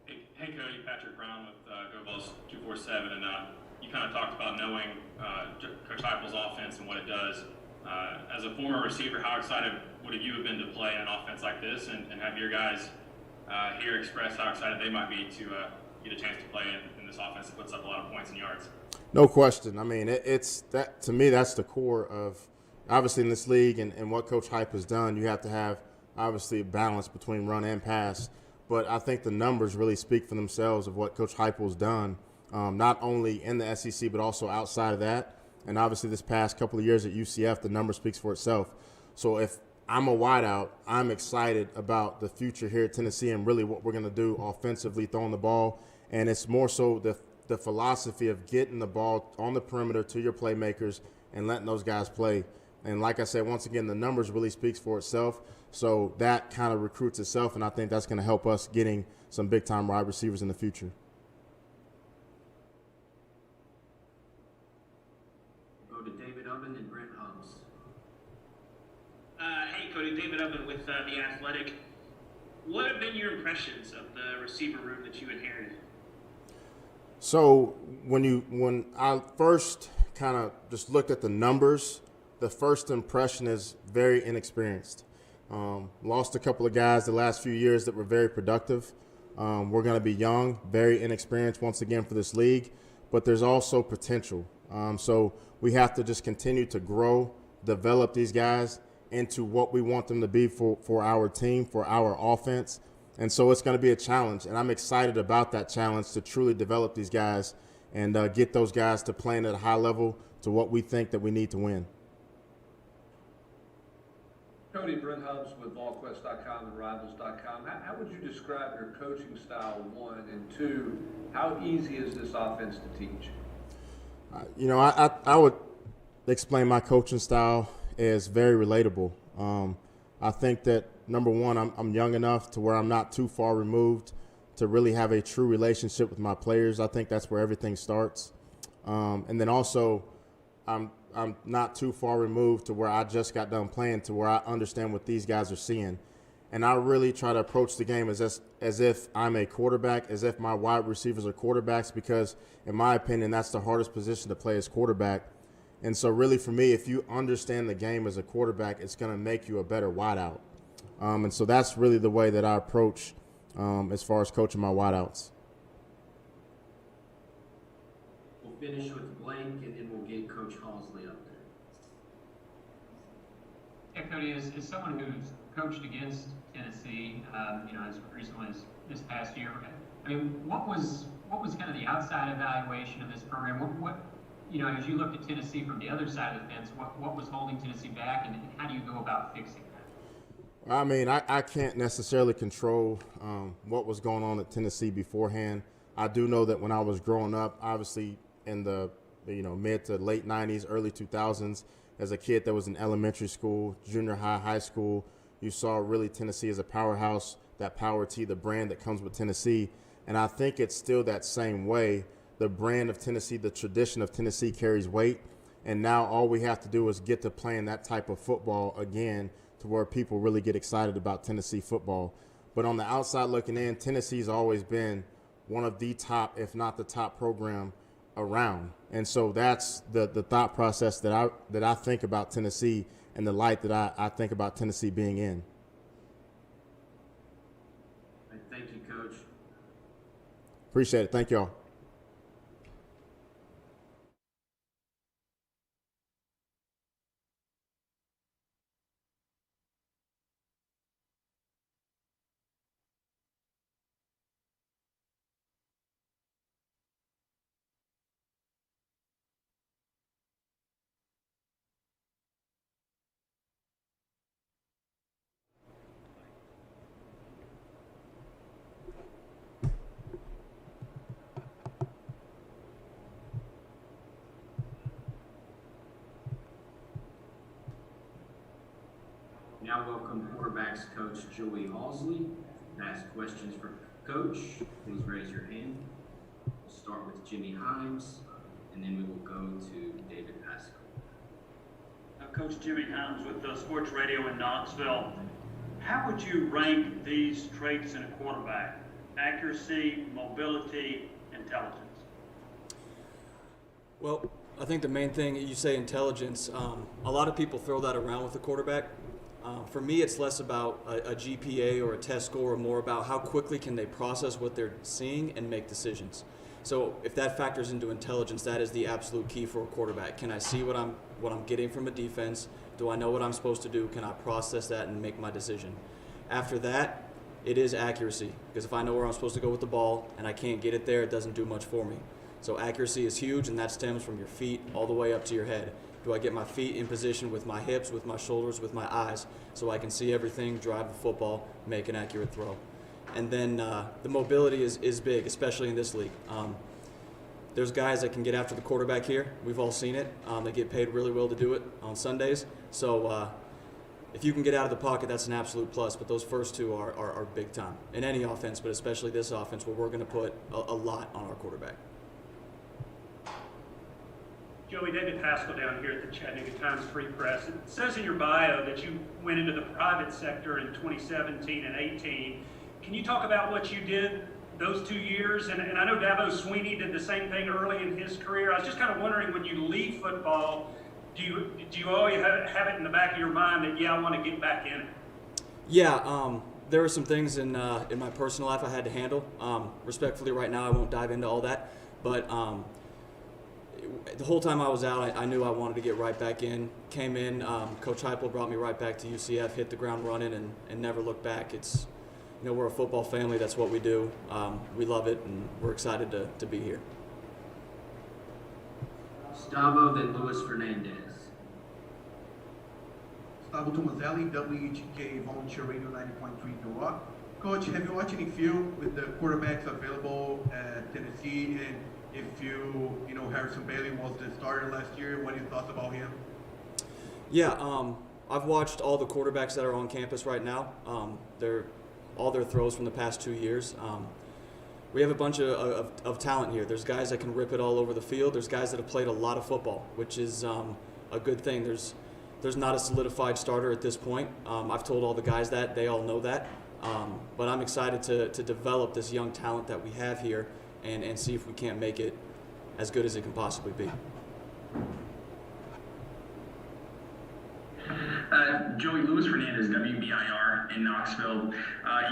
Hey Cody, Patrick Brown with GoBalls 247, and you kind of talked about knowing Coach Heupel's offense and what it does. As a former receiver, how excited would you have been to play in an offense like this, and have your guys here express how excited they might be to get a chance to play in this offense that puts up a lot of points and yards? No question. I mean, it's that, to me, that's the core of, obviously in this league and what Coach Hype has done. You have to have obviously a balance between run and pass. But I think the numbers really speak for themselves of what Coach Heupel's done, not only in the SEC but also outside of that. And obviously this past couple of years at UCF, the number speaks for itself. So if I'm a wideout, I'm excited about the future here at Tennessee and really what we're going to do offensively, throwing the ball. And it's more so the philosophy of getting the ball on the perimeter to your playmakers and letting those guys play. And like I said, once again, the numbers really speaks for itself. So that kind of recruits itself, and I think that's going to help us getting some big-time wide receivers in the future. Go to David Oven and Brent Hobbs. Hey, Cody, David Oven with The Athletic. What have been your impressions of the receiver room that you inherited? So when I first kind of just looked at the numbers, the first impression is very inexperienced. Lost a couple of guys the last few years that were very productive. We're going to be young, very inexperienced once again for this league, but there's also potential. So we have to just continue to grow, develop these guys into what we want them to be for our team, for our offense. And so it's going to be a challenge, and I'm excited about that challenge to truly develop these guys and get those guys to playing at a high level to what we think that we need to win. Cody, Brent Hobbs with VolQuest.com and Rivals.com. How would you describe your coaching style, one, and two, how easy is this offense to teach? I would explain my coaching style as very relatable. I think that, number one, I'm young enough to where I'm not too far removed to really have a true relationship with my players. I think that's where everything starts. And then also, I'm not too far removed to where I just got done playing to where I understand what these guys are seeing. And I really try to approach the game as if I'm a quarterback, as if my wide receivers are quarterbacks, because in my opinion, that's the hardest position to play as quarterback. And so really for me, if you understand the game as a quarterback, it's going to make you a better wideout. And so that's really the way that I approach as far as coaching my wideouts. We'll finish with Blake, and then we'll get Coach Halsley up there. Yeah, Cody, as someone who's coached against Tennessee, as recently as this past year, I mean, what was kind of the outside evaluation of this program? What as you looked at Tennessee from the other side of the fence, what was holding Tennessee back, and how do you go about fixing that? I mean, I can't necessarily control what was going on at Tennessee beforehand. I do know that when I was growing up, obviously in the mid to late 90s, early 2000s, as a kid that was in elementary school, junior high, high school, you saw really Tennessee as a powerhouse, that Power T, the brand that comes with Tennessee. And I think it's still that same way. The brand of Tennessee, the tradition of Tennessee carries weight. And now all we have to do is get to playing that type of football again to where people really get excited about Tennessee football. But on the outside looking in, Tennessee's always been one of the top, if not the top program around. And so that's the thought process that I think about Tennessee and the light that I think about Tennessee being in. Thank you, Coach. Appreciate it. Thank y'all. quarterbacks coach Joey Halsley to ask questions for Coach. Please raise your hand. We'll start with Jimmy Hines, and then we will go to David Pascal. Coach Jimmy Hines with Sports Radio in Knoxville. How would you rank these traits in a quarterback? Accuracy, mobility, intelligence. Well, I think the main thing, you say intelligence, a lot of people throw that around with the quarterback. For me, it's less about a GPA or a test score, or more about how quickly can they process what they're seeing and make decisions. So if that factors into intelligence, that is the absolute key for a quarterback. Can I see what I'm getting from a defense? Do I know what I'm supposed to do? Can I process that and make my decision? After that, it is accuracy, because if I know where I'm supposed to go with the ball and I can't get it there, it doesn't do much for me. So accuracy is huge, and that stems from your feet all the way up to your head. Do I get my feet in position with my hips, with my shoulders, with my eyes, so I can see everything, drive the football, make an accurate throw? And then the mobility is big, especially in this league. There's guys that can get after the quarterback here. We've all seen it. They get paid really well to do it on Sundays. So if you can get out of the pocket, that's an absolute plus. But those first two are big time in any offense, but especially this offense where we're going to put a lot on our quarterback. Joey, David Pascal down here at the Chattanooga Times Free Press. It says in your bio that you went into the private sector in 2017 and 18. Can you talk about what you did those 2 years? And I know Dabo Sweeney did the same thing early in his career. I was just kind of wondering, when you leave football, do you always have it in the back of your mind that, yeah, I want to get back in it? Yeah, there were some things in my personal life I had to handle. Respectfully, right now, I won't dive into all that. But the whole time I was out, I knew I wanted to get right back in. Came in, Coach Heupel brought me right back to UCF, hit the ground running, and never looked back. It's, we're a football family. That's what we do. We love it, and we're excited to be here. Gustavo, then Luis Hernandez. Gustavo Tomazelli, WGK Volunteer Radio 90.3 The Rock. Coach, have you watched any film with the quarterbacks available at Tennessee? And if Harrison Bailey was the starter last year, what are your thoughts about him? Yeah, I've watched all the quarterbacks that are on campus right now. All their throws from the past 2 years. We have a bunch of talent here. There's guys that can rip it all over the field. There's guys that have played a lot of football, which is a good thing. There's not a solidified starter at this point. I've told all the guys that. They all know that. But I'm excited to develop this young talent that we have here and see if we can't make it as good as it can possibly be. Joey, Luis Hernandez, WBIR in Knoxville.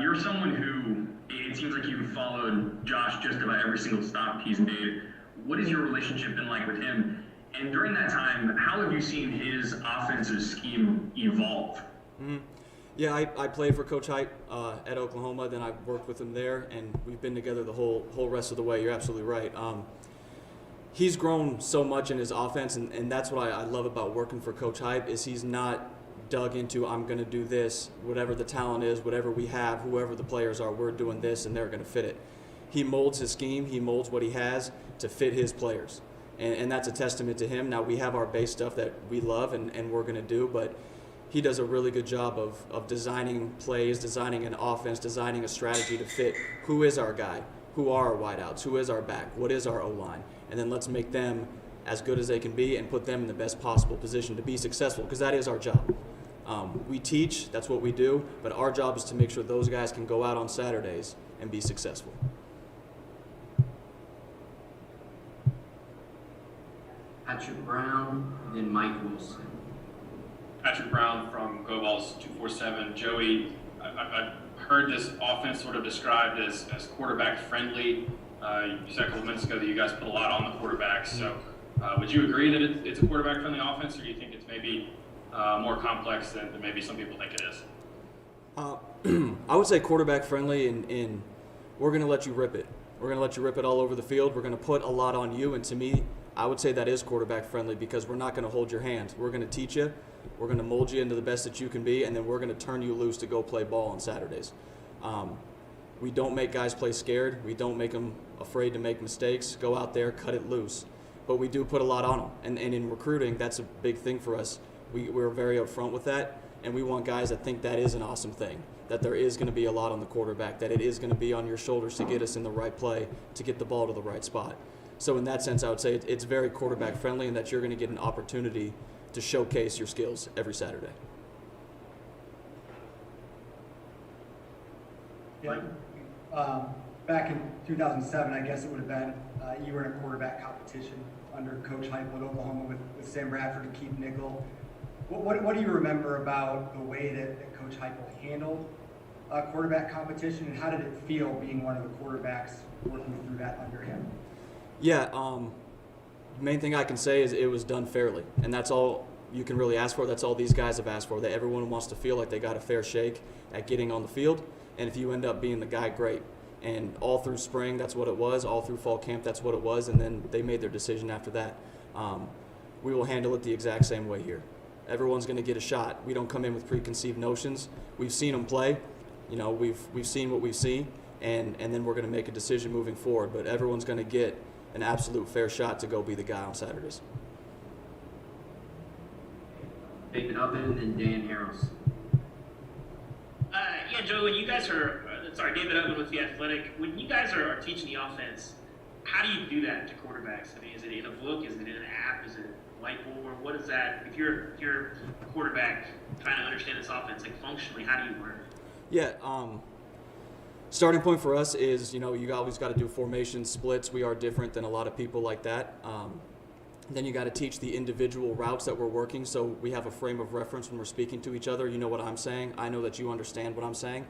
You're someone who, it seems like you've followed Josh just about every single stop he's made. What has your relationship been like with him? And during that time, how have you seen his offensive scheme evolve? Mm-hmm. Yeah, I played for Coach Hype at Oklahoma. Then I worked with him there, and we've been together the whole rest of the way. You're absolutely right. He's grown so much in his offense, and that's what I love about working for Coach Hype, is he's not dug into, I'm going to do this, whatever the talent is, whatever we have, whoever the players are, we're doing this, and they're going to fit it. He molds his scheme, he molds what he has to fit his players, and that's a testament to him. Now, we have our base stuff that we love and we're going to do, but he does a really good job of designing plays, designing an offense, designing a strategy to fit who is our guy, who are our wideouts, who is our back, what is our O-line, and then let's make them as good as they can be and put them in the best possible position to be successful, because that is our job. We teach, that's what we do, but our job is to make sure those guys can go out on Saturdays and be successful. Patrick Brown, then Mike Wilson. Patrick Brown from Go Balls 247. Joey, I've heard this offense sort of described as quarterback friendly. You said a couple minutes ago that you guys put a lot on the quarterbacks. So would you agree that it's a quarterback friendly offense, or do you think it's maybe more complex than maybe some people think it is? I would say quarterback friendly, and we're going to let you rip it. We're going to let you rip it all over the field. We're going to put a lot on you, and to me, I would say that is quarterback friendly, because we're not going to hold your hand. We're going to teach you. We're going to mold you into the best that you can be, and then we're going to turn you loose to go play ball on Saturdays. We don't make guys play scared. We don't make them afraid to make mistakes. Go out there, cut it loose. But we do put a lot on them. And in recruiting, that's a big thing for us. We're very upfront with that. And we want guys that think that is an awesome thing, that there is going to be a lot on the quarterback, that it is going to be on your shoulders to get us in the right play, to get the ball to the right spot. So in that sense, I would say it's very quarterback friendly, and that you're going to get an opportunity to showcase your skills every Saturday. Yeah. Back in 2007, I guess it would have been, you were in a quarterback competition under Coach Heupel at Oklahoma with Sam Bradford and Keith Nickel. What do you remember about the way that Coach Heupel handled quarterback competition, and how did it feel being one of the quarterbacks working through that under him? Yeah, the main thing I can say is it was done fairly, and that's all you can really ask for. That's all these guys have asked for, that everyone wants to feel like they got a fair shake at getting on the field, and if you end up being the guy, great. And all through spring, that's what it was. All through fall camp, that's what it was, and then they made their decision after that. We will handle it the exact same way here. Everyone's going to get a shot. We don't come in with preconceived notions. We've seen them play. You know, we've seen what we've seen, and then we're going to make a decision moving forward. But everyone's going to get an absolute fair shot to go be the guy on Saturdays. David Oven and then Dan Harrelson. Yeah, Joe, when you guys are, David Oven with The Athletic, when you guys are teaching the offense, how do you do that to quarterbacks? I mean, is it in a book? Is it in an app? Is it whiteboard? What is that? If you're a quarterback trying to understand this offense, like functionally, how do you learn? Yeah, starting point for us is, you always got to do formations, splits. We are different than a lot of people like that. Then you got to teach the individual routes that we're working, so we have a frame of reference when we're speaking to each other. You know what I'm saying. I know that you understand what I'm saying.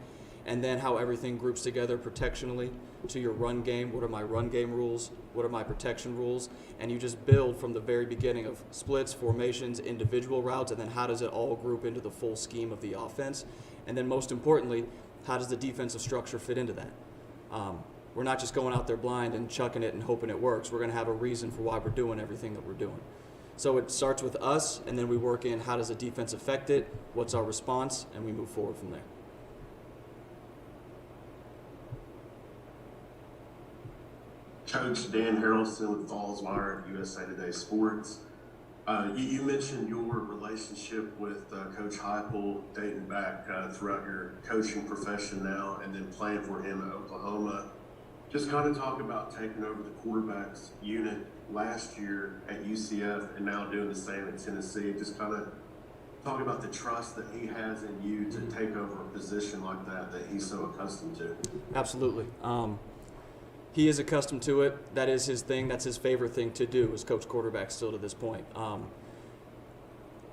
And then how everything groups together protectionally to your run game. What are my run game rules? What are my protection rules? And you just build from the very beginning of splits, formations, individual routes, and then how does it all group into the full scheme of the offense? And then most importantly, how does the defensive structure fit into that? We're not just going out there blind and chucking it and hoping it works. We're going to have a reason for why we're doing everything that we're doing. So it starts with us, and then we work in how does the defense affect it, what's our response, and we move forward from there. Coach Dan Harrelson with Falls Wire at USA Today Sports. You mentioned your relationship with Coach Heupel dating back throughout your coaching profession now, and then playing for him at Oklahoma. Just kind of talk about taking over the quarterbacks unit last year at UCF and now doing the same at Tennessee. Just kind of talk about the trust that he has in you to take over a position like that he's so accustomed to. Absolutely. He is accustomed to it. That is his thing. That's his favorite thing to do, is coach quarterback still to this point.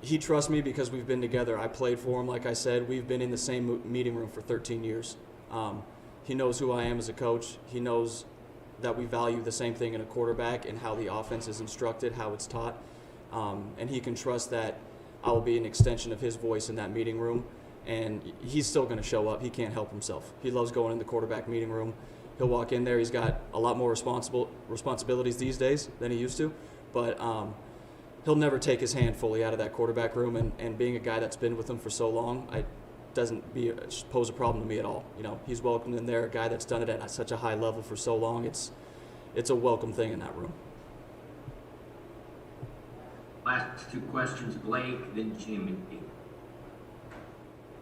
He trusts me because we've been together. I played for him, like I said. We've been in the same meeting room for 13 years. He knows who I am as a coach. He knows that we value the same thing in a quarterback and how the offense is instructed, how it's taught. And he can trust that I will be an extension of his voice in that meeting room. And he's still going to show up. He can't help himself. He loves going in the quarterback meeting room. He'll walk in there. He's got a lot more responsibilities these days than he used to. But he'll never take his hand fully out of that quarterback room. And being a guy that's been with him for so long, doesn't pose a problem to me at all. He's welcomed in there. A guy that's done it at such a high level for so long, it's a welcome thing in that room. Last two questions, Blake, then Jimmy.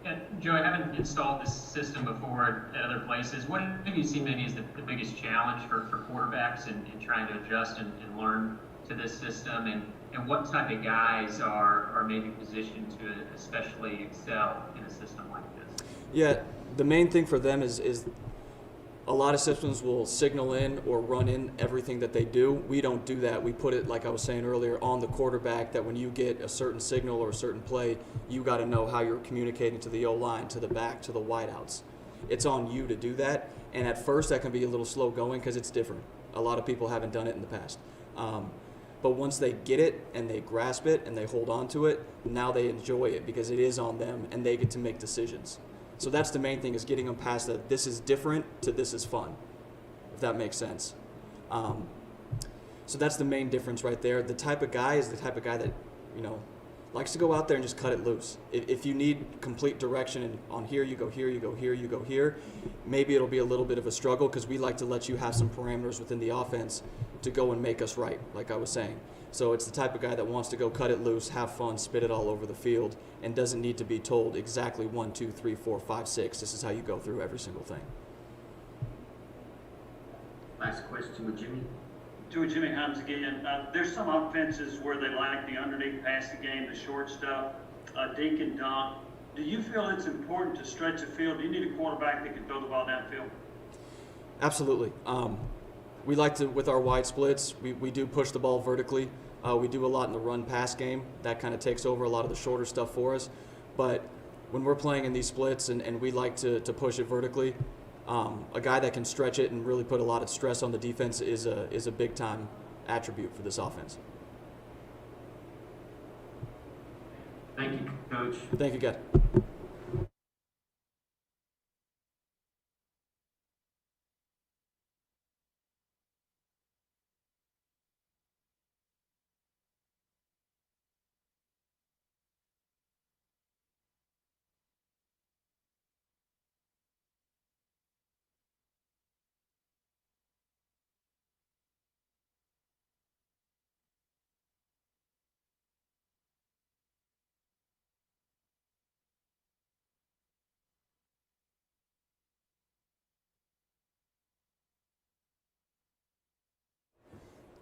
Yeah, Joe, I haven't installed this system before at other places. What have you seen maybe as the biggest challenge for quarterbacks in trying to adjust and learn to this system? And what type of guys are maybe positioned to especially excel in a system like this? Yeah, the main thing for them is a lot of systems will signal in or run in everything that they do. We don't do that. We put it, like I was saying earlier, on the quarterback, that when you get a certain signal or a certain play, you got to know how you're communicating to the O-line, to the back, to the wideouts. It's on you to do that. And at first, that can be a little slow going because it's different. A lot of people haven't done it in the past. But once they get it and they grasp it and they hold on to it, now they enjoy it because it is on them and they get to make decisions. So that's the main thing, is getting them past that this is different to this is fun, if that makes sense. So that's the main difference right there. The type of guy is the type of guy that, likes to go out there and just cut it loose. If you need complete direction and on here, you go here, you go here, you go here, maybe it'll be a little bit of a struggle because we like to let you have some parameters within the offense to go and make us right, like I was saying. So it's the type of guy that wants to go cut it loose, have fun, spit it all over the field, and doesn't need to be told exactly 1, 2, 3, 4, 5, 6. This is how you go through every single thing. Last question with Jimmy. To Jimmy Hines again, there's some offenses where they like the underneath passing game, the short stuff, dink and dunk. Do you feel it's important to stretch the field? Do you need a quarterback that can throw the ball downfield? Absolutely. We like to, with our wide splits, we do push the ball vertically. We do a lot in the run-pass game. That kind of takes over a lot of the shorter stuff for us. But when we're playing in these splits and we like to push it vertically, a guy that can stretch it and really put a lot of stress on the defense is a big-time attribute for this offense. Thank you, Coach. Thank you, guys.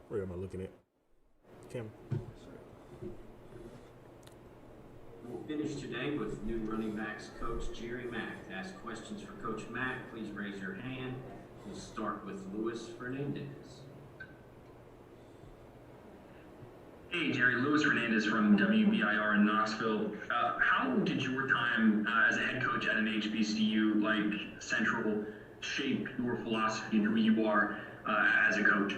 Where am I looking at? Camera. We'll finish today with new running backs coach Jerry Mack. To ask questions for Coach Mack, please raise your hand. We'll start with Luis Hernandez. Hey, Jerry, Luis Hernandez from WBIR in Knoxville. How did your time as a head coach at an HBCU like Central shape your philosophy and who you are as a coach?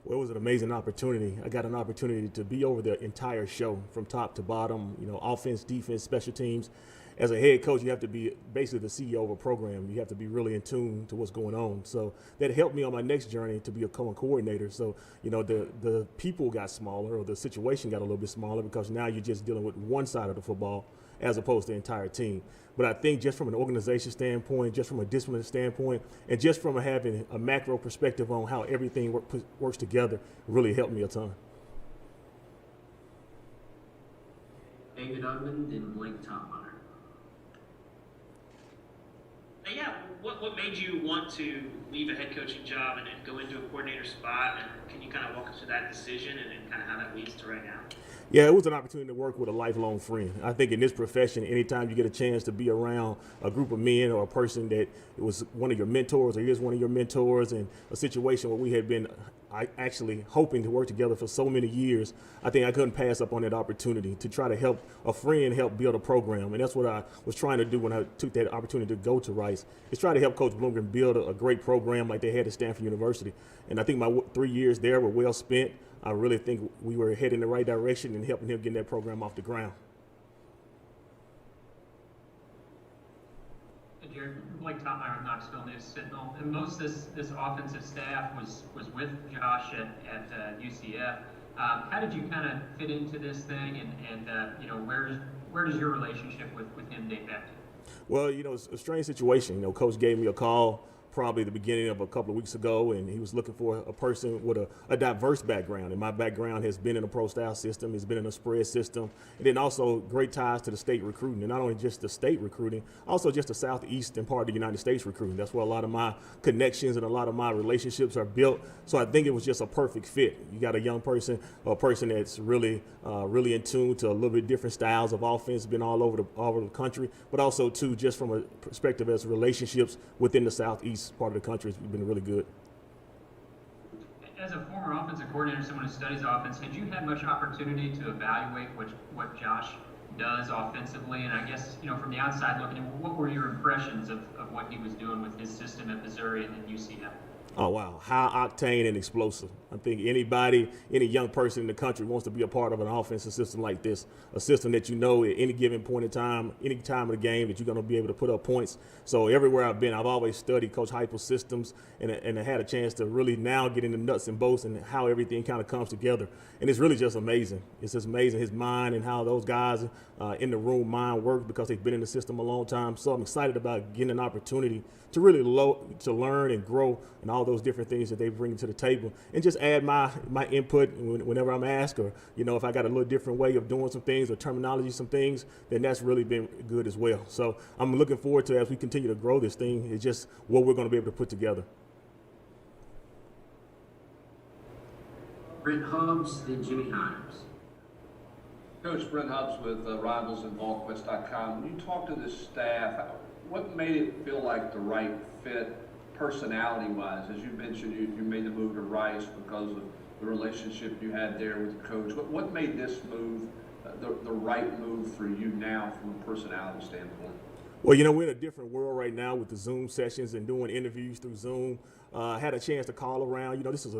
Well, it was an amazing opportunity. I got an opportunity to be over the entire show from top to bottom, offense, defense, special teams. As a head coach, you have to be basically the CEO of a program. You have to be really in tune to what's going on. So that helped me on my next journey to become a coordinator. So, the people got smaller, or the situation got a little bit smaller, because now you're just dealing with one side of the football as opposed to the entire team. But I think just from an organization standpoint, just from a discipline standpoint, and just from having a macro perspective on how everything works together, really helped me a ton. David Ugman and Blake Topmeyer. Yeah, what made you want to leave a head coaching job and go into a coordinator spot? And can you kind of walk us through that decision and kind of how that leads to right now? Yeah, it was an opportunity to work with a lifelong friend. I think in this profession, anytime you get a chance to be around a group of men or a person that was one of your mentors or is one of your mentors, in a situation where we had been actually hoping to work together for so many years, I think I couldn't pass up on that opportunity to try to help a friend help build a program. And that's what I was trying to do when I took that opportunity to go to Rice, is try to help Coach Bloomgren build a great program like they had at Stanford University. And I think my 3 years there were well spent. I really think we were heading in the right direction and helping him get that program off the ground. Jared, Blake Topmeyer with Knoxville News Sentinel, and most of this offensive staff was with Josh at UCF. How did you kind of fit into this thing, and where does your relationship with him date back to? Well, it's a strange situation. Coach gave me a call probably the beginning of a couple of weeks ago, and he was looking for a person with a diverse background. And my background has been in a pro-style system, has been in a spread system, and then also great ties to the state recruiting. And not only just the state recruiting, also just the southeastern part of the United States recruiting. That's where a lot of my connections and a lot of my relationships are built. So I think it was just a perfect fit. You got a young person, a person that's really in tune to a little bit different styles of offense, been all over the country, but also too just from a perspective as relationships within the southeast part of the country has been really good. As a former offensive coordinator, someone who studies offense, had you had much opportunity to evaluate what Josh does offensively? And I guess, from the outside looking in, what were your impressions of what he was doing with his system at Missouri and then UCF? Oh, wow. High octane and explosive. I think any young person in the country wants to be a part of an offensive system like this, a system that you know at any given point in time, any time of the game that you're going to be able to put up points. So everywhere I've been, I've always studied Coach Heupel's systems and I had a chance to really now get into nuts and bolts and how everything kind of comes together. And it's really just amazing. It's just amazing, his mind and how those guys in the room mind work because they've been in the system a long time. So I'm excited about getting an opportunity to really to learn and grow and all those different things that they bring to the table and just add my input whenever I'm asked, or if I got a little different way of doing some things or terminology, some things, then that's really been good as well. So I'm looking forward to, as we continue to grow this thing, it's just what we're going to be able to put together. Brent Hobbs, then Jimmy Hines. Coach, Brent Hobbs with Rivals and VolQuest.com. When you talk to this staff, what made it feel like the right fit personality-wise? As you mentioned, you made the move to Rice because of the relationship you had there with the coach. What made this move the right move for you now from a personality standpoint? Well, we're in a different world right now with the Zoom sessions and doing interviews through Zoom. I had a chance to call around. This is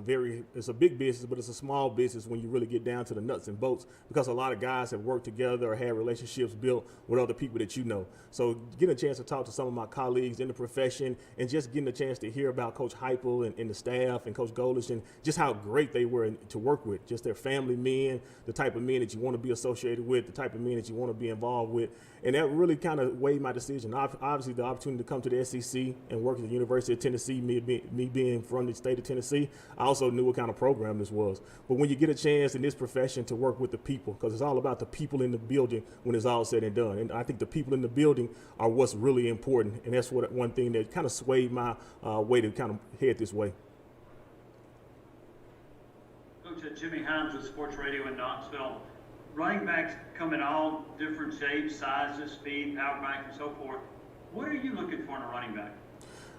it's a big business, but it's a small business when you really get down to the nuts and bolts, because a lot of guys have worked together or had relationships built with other people that you know. So getting a chance to talk to some of my colleagues in the profession and just getting a chance to hear about Coach Heupel and the staff and Coach Golish and just how great they were to work with, just their family men, the type of men that you want to be associated with, the type of men that you want to be involved with. And that really kind of weighed my decision. Obviously, the opportunity to come to the SEC and work at the University of Tennessee, me being from the state of Tennessee, I also knew what kind of program this was. But when you get a chance in this profession to work with the people, because it's all about the people in the building when it's all said and done. And I think the people in the building are what's really important. And that's one thing that kind of swayed my way to kind of head this way. Coach, Jimmy Hines with Sports Radio in Knoxville. Running backs come in all different shapes, sizes, speed, power back, and so forth. What are you looking for in a running back?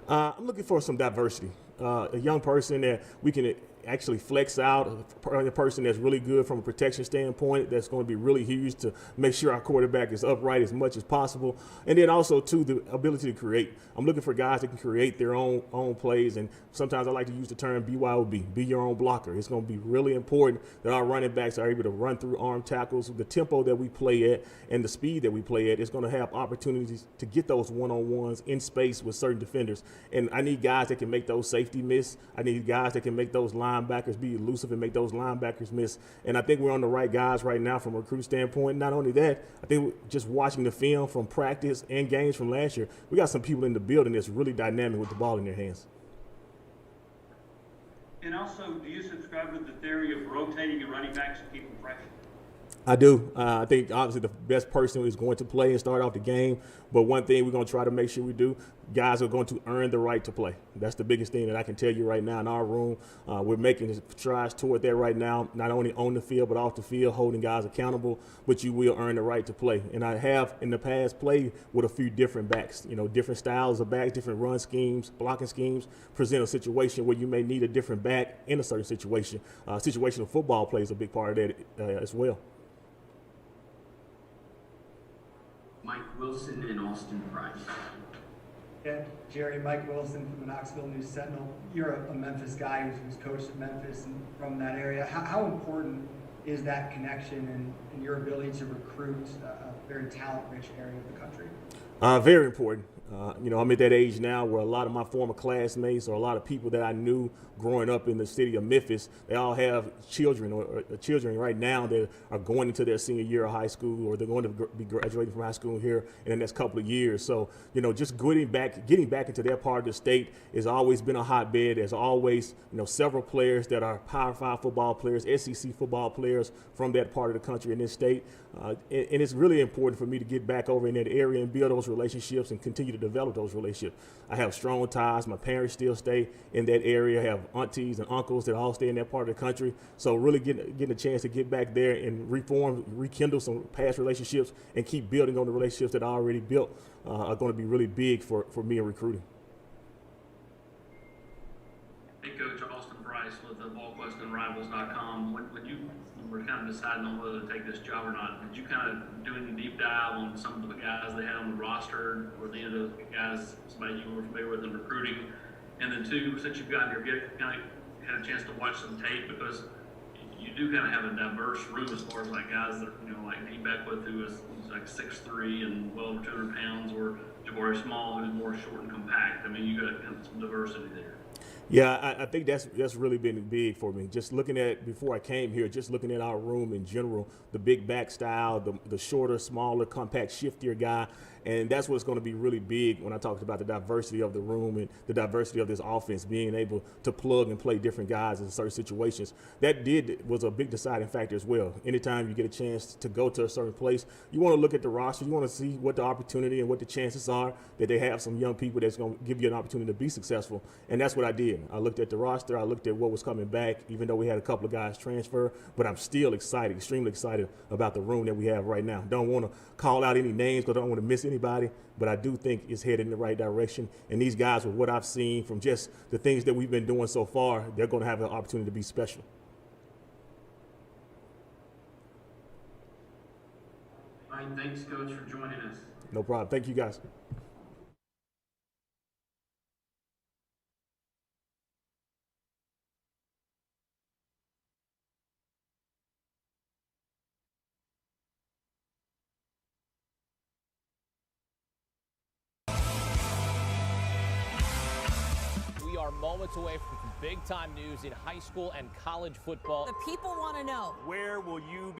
I'm looking for some diversity. A young person that we can actually flex out, a person that's really good from a protection standpoint, that's going to be really huge to make sure our quarterback is upright as much as possible. And then also, too, the ability to create. I'm looking for guys that can create their own plays. And sometimes I like to use the term BYOB, be your own blocker. It's going to be really important that our running backs are able to run through arm tackles. The tempo that we play at and the speed that we play at is going to have opportunities to get those one-on-ones in space with certain defenders. And I need guys that can make those safety miss. I need guys that can make those linebackers be elusive and make those linebackers miss. And I think we're on the right guys right now from a recruit standpoint. Not only that, I think just watching the film from practice and games from last year, we got some people in the building that's really dynamic with the ball in their hands. And also, do you subscribe with the theory of rotating your running backs to keep them fresh? I do. I think obviously the best person is going to play and start off the game. But one thing we're going to try to make sure we do, guys are going to earn the right to play. That's the biggest thing that I can tell you right now in our room. We're making strides toward that right now, not only on the field but off the field, holding guys accountable. But you will earn the right to play. And I have in the past played with a few different backs, different styles of backs, different run schemes, blocking schemes, present a situation where you may need a different back in a certain situation. Situational football plays a big part of that as well. Mike Wilson and Austin Price. Yeah, Jerry, Mike Wilson from the Knoxville News Sentinel. You're a Memphis guy who's coached at Memphis and from that area. How important is that connection and your ability to recruit a very talent-rich area of the country? Very important. I'm at that age now where a lot of my former classmates or a lot of people that I knew growing up in the city of Memphis, they all have children or children right now that are going into their senior year of high school, or they're going to be graduating from high school here in the next couple of years. So, just getting back into their part of the state has always been a hotbed. There's always, several players that are Power 5 football players, SEC football players from that part of the country in this state. And it's really important for me to get back over in that area and build those relationships and continue to develop those relationships. I have strong ties. My parents still stay in that area. I have aunties and uncles that all stay in that part of the country. So really getting a chance to get back there and rekindle some past relationships and keep building on the relationships that I already built are going to be really big for me in recruiting. Hey, Coach, Austin Price with the VolQuest and Rivals.com. When you were kind of deciding on whether to take this job or not, did you kind of do any deep dive on some of the guys they had on the roster, or the guys, somebody you were familiar with in recruiting? And then two, since you've gotten here, kind of had a chance to watch some tape, because you do kind of have a diverse room as far as like guys that, like D. Beckwith, who is like 6'3" and well over 200 pounds, or Jabari Small, who's more short and compact. I mean, you got kind of some diversity there. Yeah, I think that's really been big for me. Just looking at, before I came here, just looking at our room in general, the big back style, the shorter, smaller, compact, shiftier guy. And that's what's going to be really big when I talked about the diversity of the room and the diversity of this offense, being able to plug and play different guys in certain situations. That was a big deciding factor as well. Anytime you get a chance to go to a certain place, you want to look at the roster. You want to see what the opportunity and what the chances are that they have some young people that's going to give you an opportunity to be successful. And that's what I did. I looked at the roster. I looked at what was coming back, even though we had a couple of guys transfer. But I'm still excited, extremely excited about the room that we have right now. Don't want to call out any names because I don't want to miss anybody, but I do think it's headed in the right direction. And these guys, with what I've seen from just the things that we've been doing so far, they're going to have an opportunity to be special. All right, thanks, Coach, for joining us. No problem. Thank you, guys. We are moments away from big-time news in high school and college football. The people want to know. Where will you